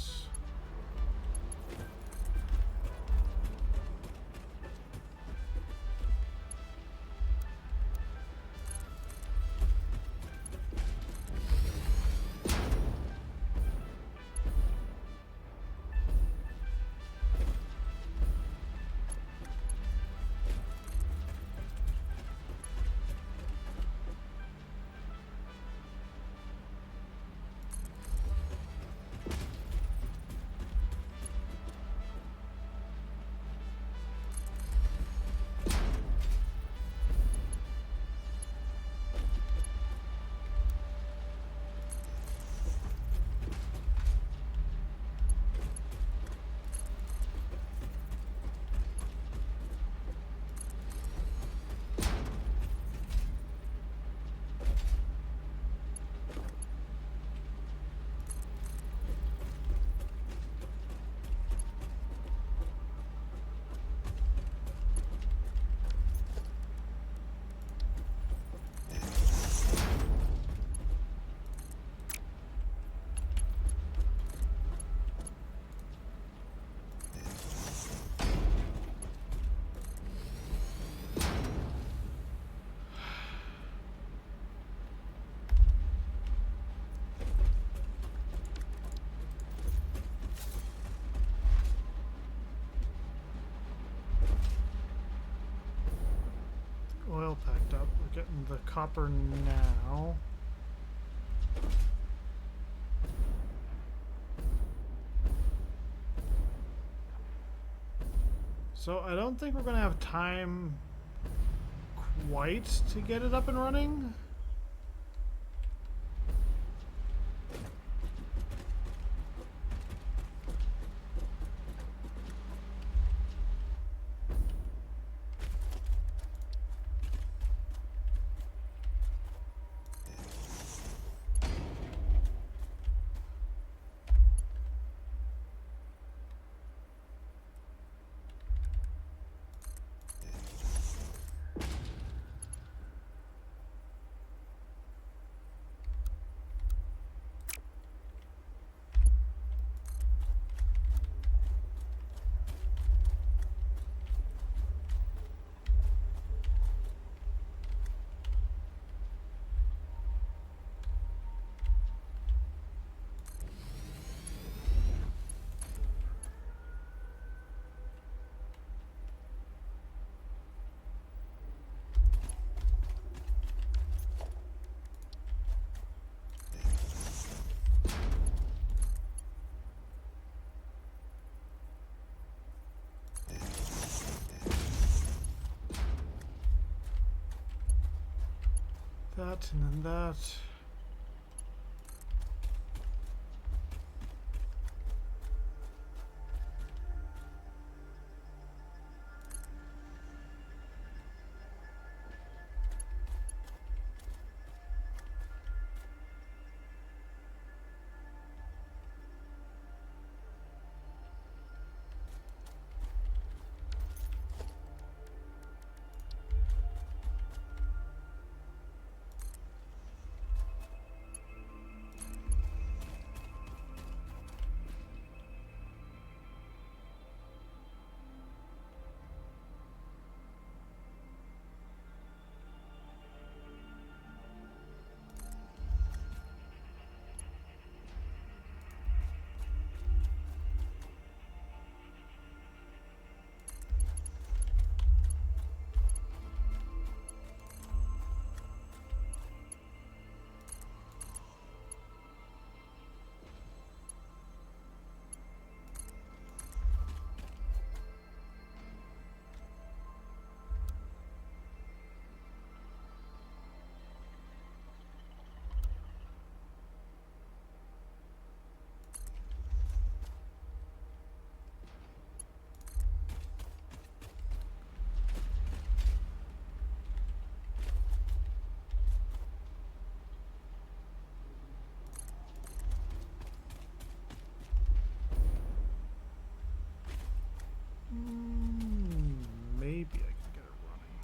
A: Oil packed up. We're getting the copper now. So I don't think we're going to have time quite to get it up and running. That and then that. Maybe I can get it running.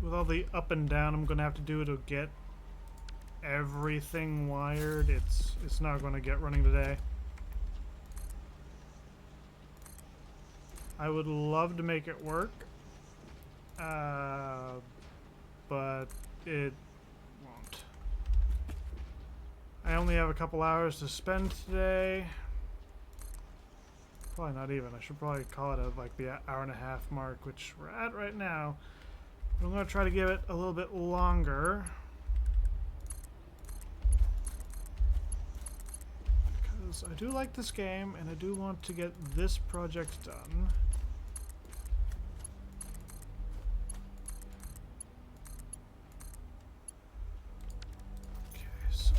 A: With all the up and down I'm gonna have to do to get everything wired, it's not gonna get running today. I would love to make it work, but it won't. I only have a couple hours to spend today. Probably not even. I should probably call it at like the hour and a half mark, which we're at right now. I'm going to try to give it a little bit longer. Because I do like this game and I do want to get this project done. Okay, so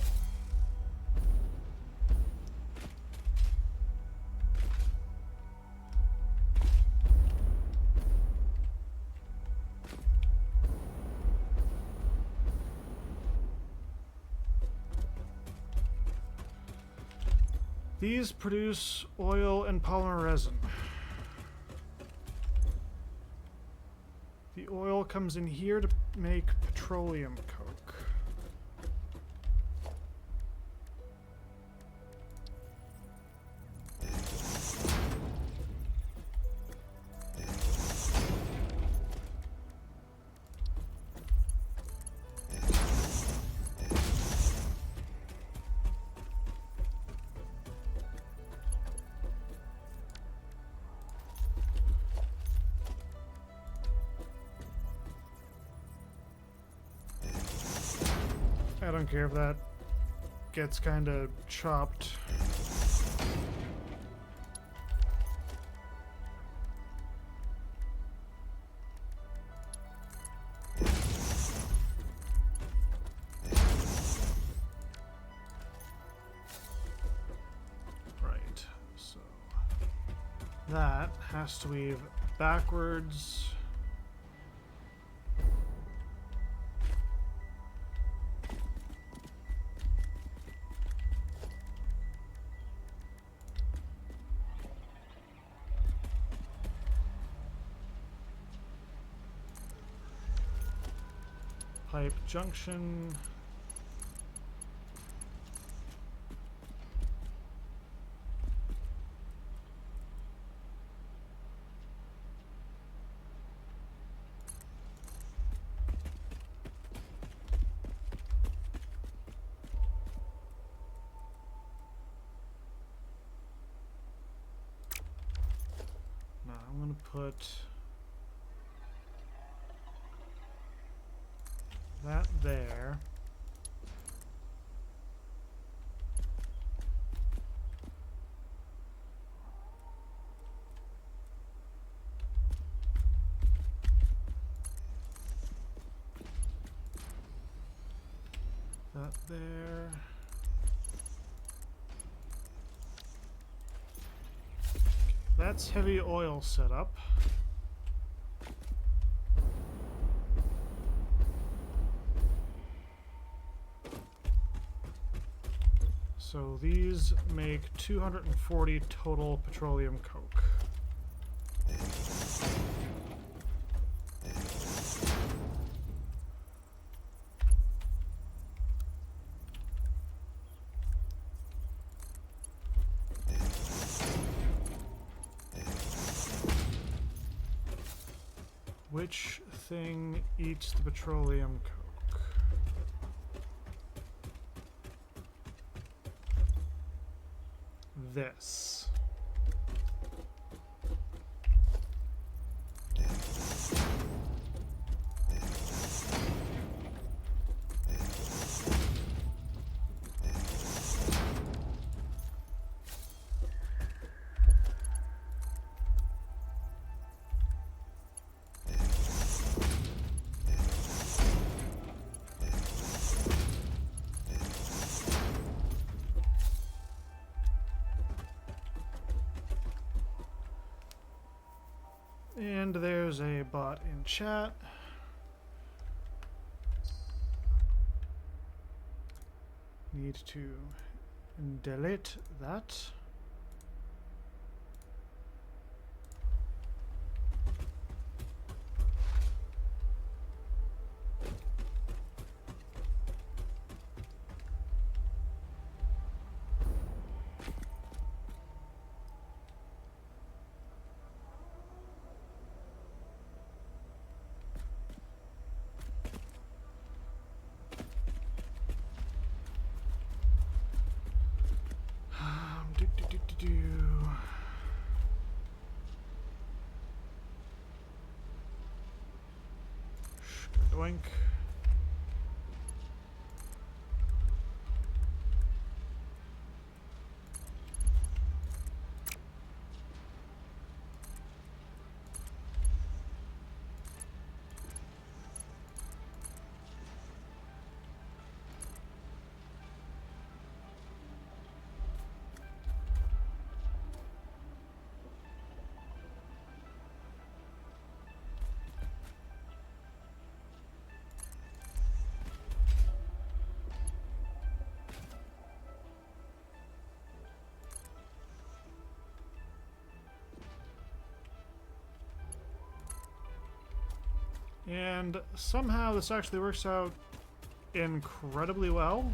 A: these produce oil and polymer resin. The oil comes in here to make petroleum coke. I don't care if that gets kind of chopped. Right, so that has to weave backwards. Pipe junction. going to put that there. That there. That's heavy oil setup. So these make 240 total petroleum coke. Which thing eats the petroleum coke? This. And there's a bot in chat. Need to delete that. Doink. And somehow this actually works out incredibly well.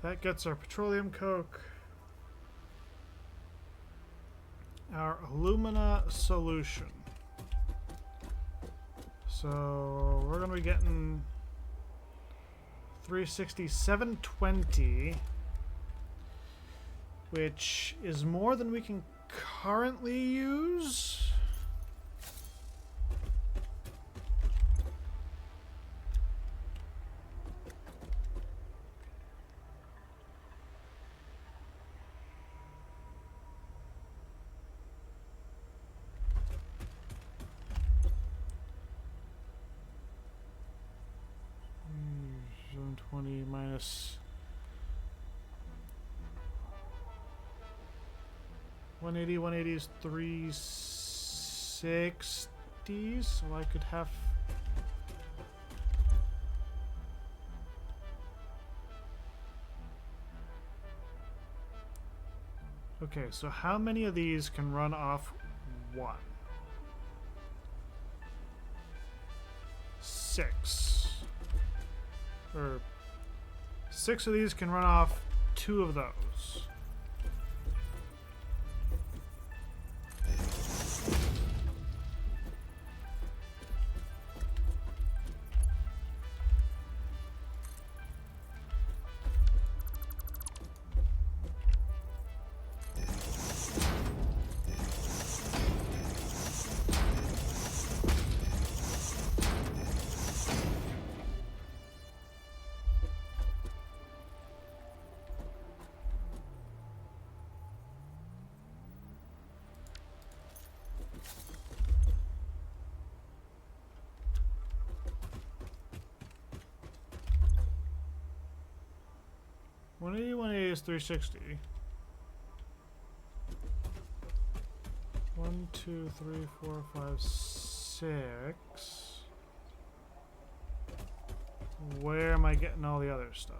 A: That gets our petroleum coke, our alumina solution. So we're going to be getting 360, 720, which is more than we can currently use. Zone 20 minus 180. 180 is 360, so I could have. Okay, so how many of these can run off one? 6. Or 6 of these can run off 2 of those. One eighty is 360. 1, 2, 3, 4, 5, 6. Where am I getting all the other stuff?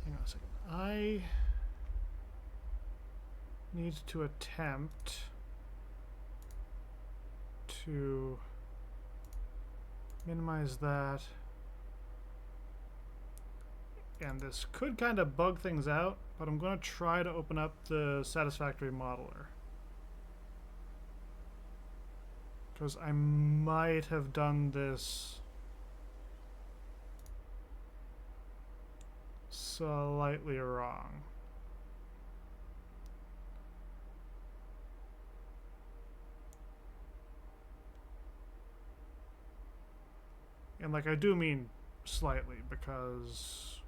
A: Hang on a second. I need to attempt to minimize that. And this could kind of bug things out, but I'm going to try to open up the Satisfactory modeler. Because I might have done this slightly wrong. And like I do mean slightly, because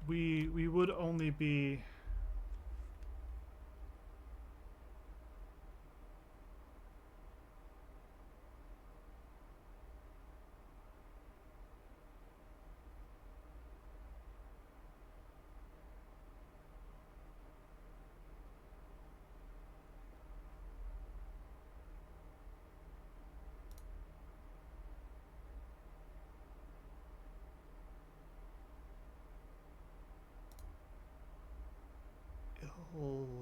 A: we would only be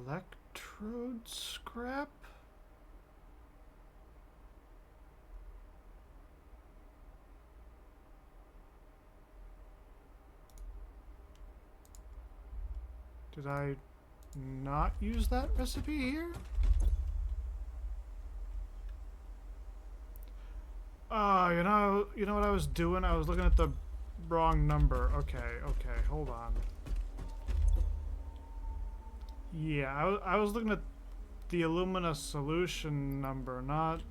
A: electrode scrap? Did I not use that recipe here? Oh, you know what I was doing? I was looking at the wrong number. Okay, hold on. Yeah, I was looking at the alumina solution number, not...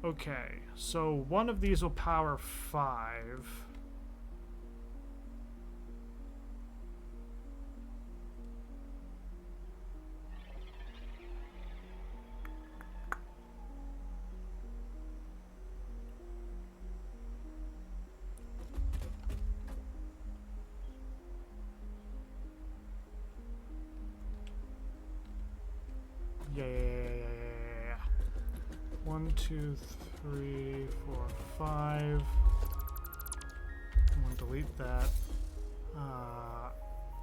A: Okay, so one of these will power 5. Yeah. 1, 2, 3, 4, 5. I'm gonna delete that.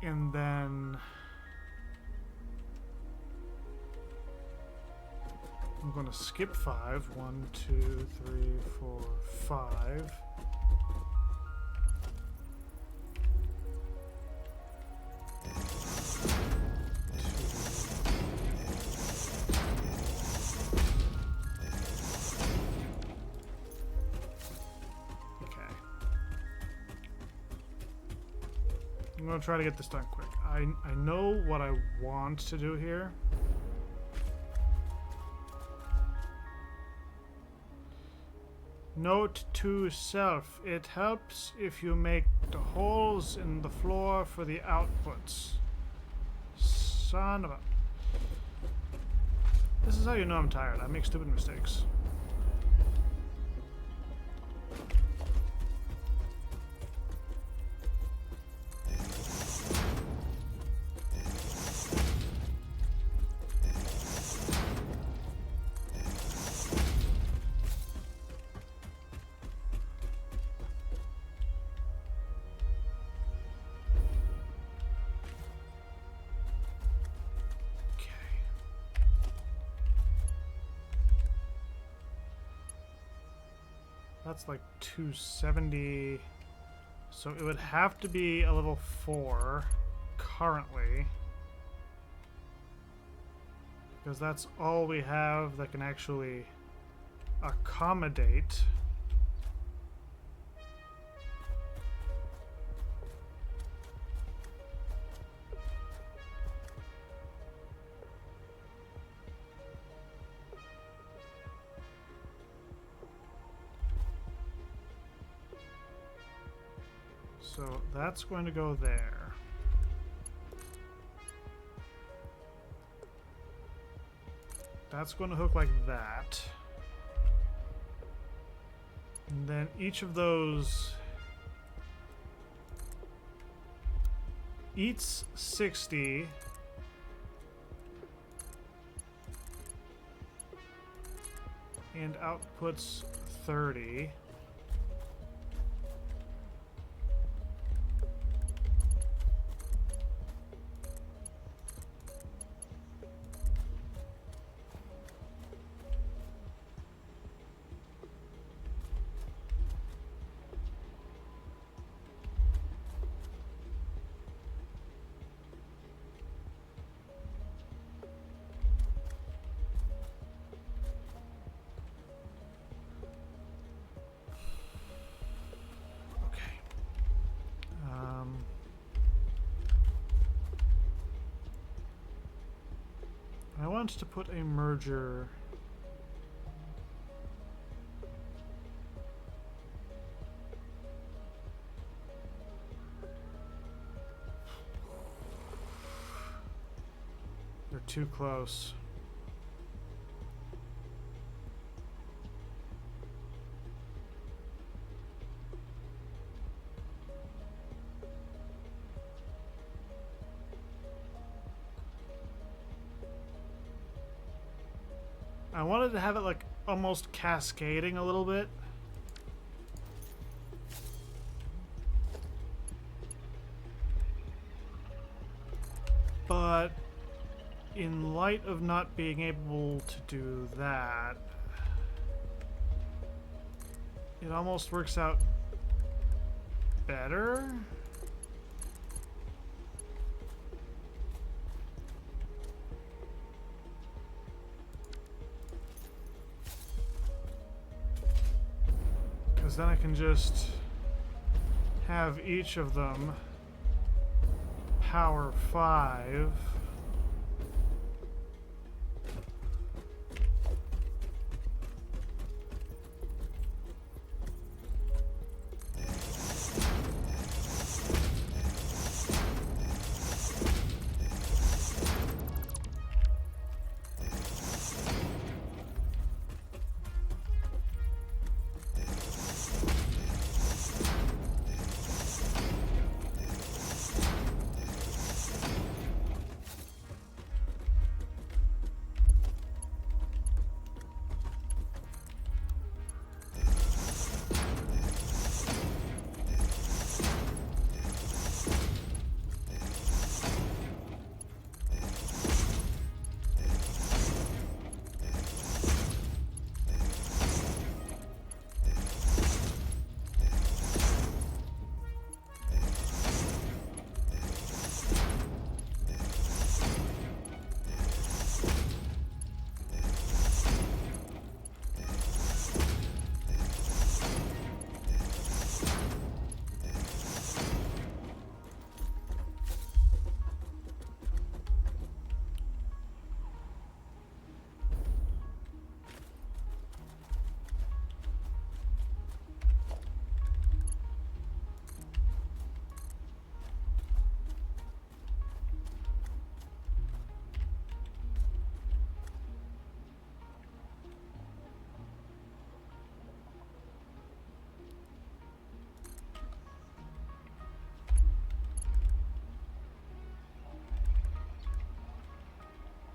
A: And then I'm going to skip 5. 1, 2, 3, 4, 5. I'm going to try to get this done quick. I know what I want to do here. Note to self, it helps if you make the holes in the floor for the outputs. Son of a... This is how you know I'm tired. I make stupid mistakes. That's like 270. So it would have to be a level 4 currently. Because that's all we have that can actually accommodate. So that's going to go there. That's going to hook like that. And then each of those eats 60. And outputs 30. I want to put a merger they're too close. I wanted to have it like almost cascading a little bit. But in light of not being able to do that, it almost works out better. Then I can just have each of them power 5.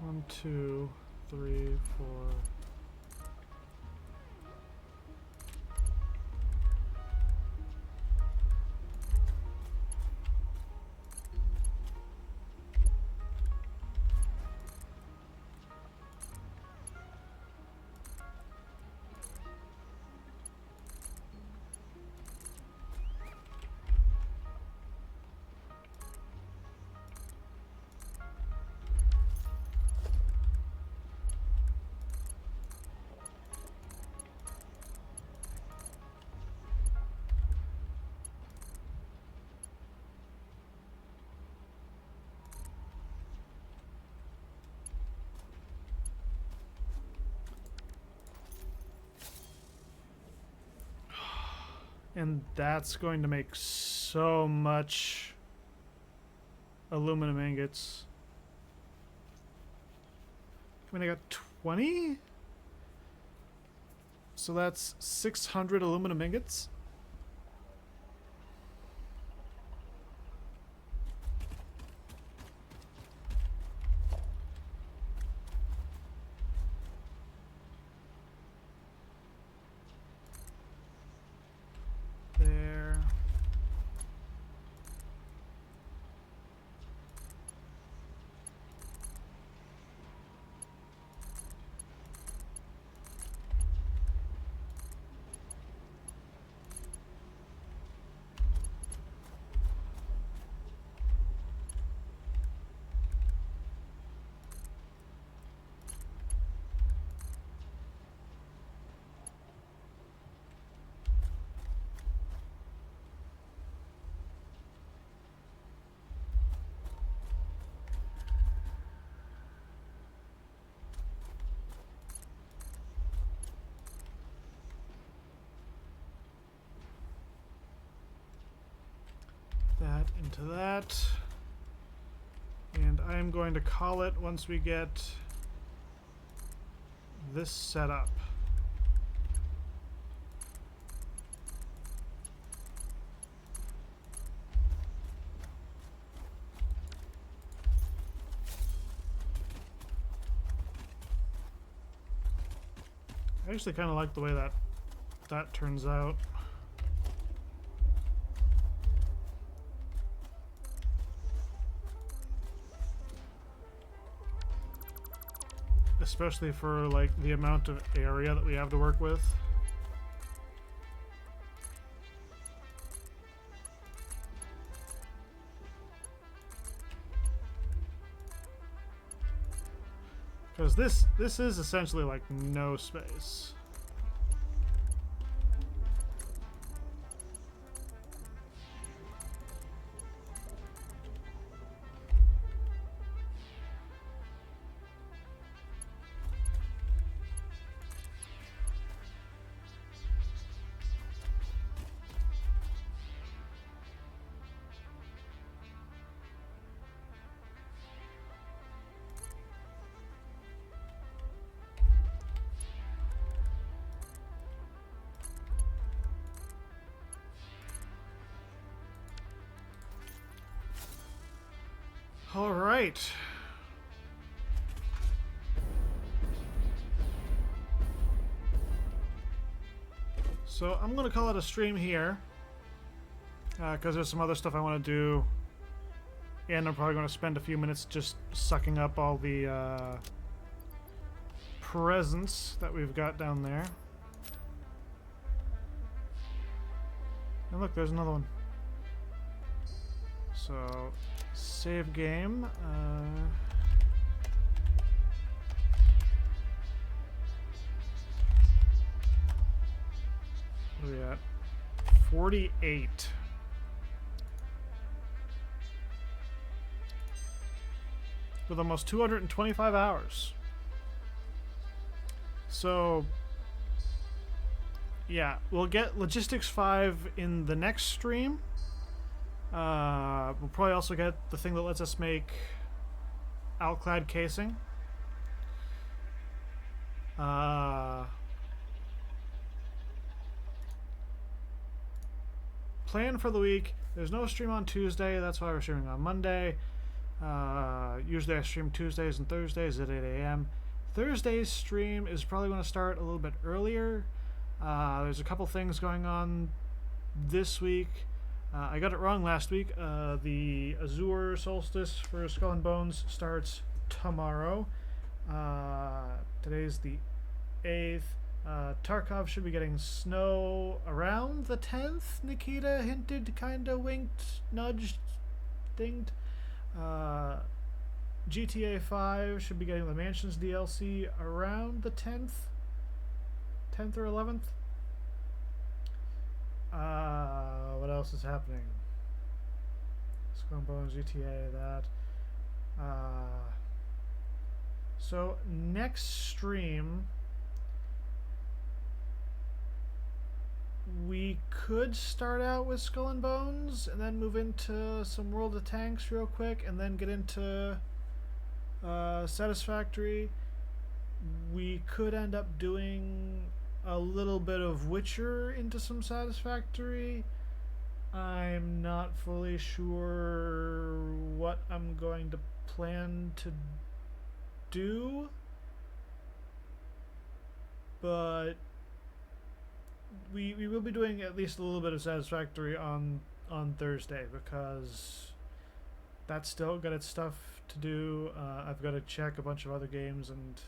A: 1, 2, 3, 4. And that's going to make so much aluminum ingots. I mean, I got 20? So that's 600 aluminum ingots? There. That into that. And I'm going to call it once we get this set up. I actually kind of like the way that turns out. Especially for like the amount of area that we have to work with. Because this is essentially like no space. All right. So I'm gonna call it a stream here, because there's some other stuff I want to do, and I'm probably going to spend a few minutes just sucking up all the presents that we've got down there. And look, there's another one. So, save game. What are we at? 48. With almost 225 hours. So, yeah, we'll get Logistics 5 in the next stream. We'll probably also get the thing that lets us make outclad casing. Plan for the week. There's no stream on Tuesday. That's why we're streaming on Monday. Usually I stream Tuesdays and Thursdays at 8 a.m. Thursday's stream is probably going to start a little bit earlier. There's a couple things going on this week. I got it wrong last week. The Azure solstice for Skull and Bones starts tomorrow. Today's the 8th. Tarkov should be getting snow around the 10th. Nikita hinted, kinda winked, nudged, dinged. GTA 5 should be getting the Mansions DLC around the 10th or 11th. What else is happening? Skull and Bones, GTA, that. So next stream, we could start out with Skull and Bones and then move into some World of Tanks real quick and then get into Satisfactory. We could end up doing a little bit of Witcher into some Satisfactory. I'm not fully sure what I'm going to plan to do, but we will be doing at least a little bit of Satisfactory on Thursday, because that's still got its stuff to do. I've got to check a bunch of other games, and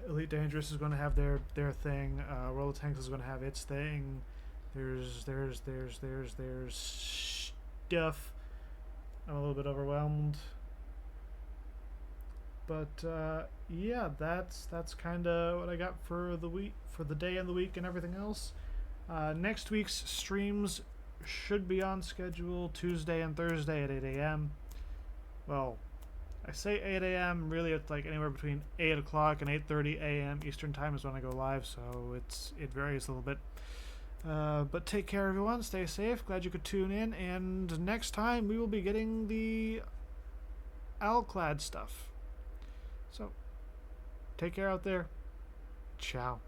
A: Elite Dangerous is going to have their thing. World of Tanks is going to have its thing. There's stuff. I'm a little bit overwhelmed, but yeah, that's kind of what I got for the week, for the day and the week and everything else. Next week's streams should be on schedule Tuesday and Thursday at 8 a.m. Well, I say 8 a.m. Really, it's like anywhere between 8 o'clock and 8:30 a.m. Eastern time is when I go live, so it varies a little bit. But take care, everyone. Stay safe. Glad you could tune in. And next time we will be getting the Owlclad stuff. So, take care out there. Ciao.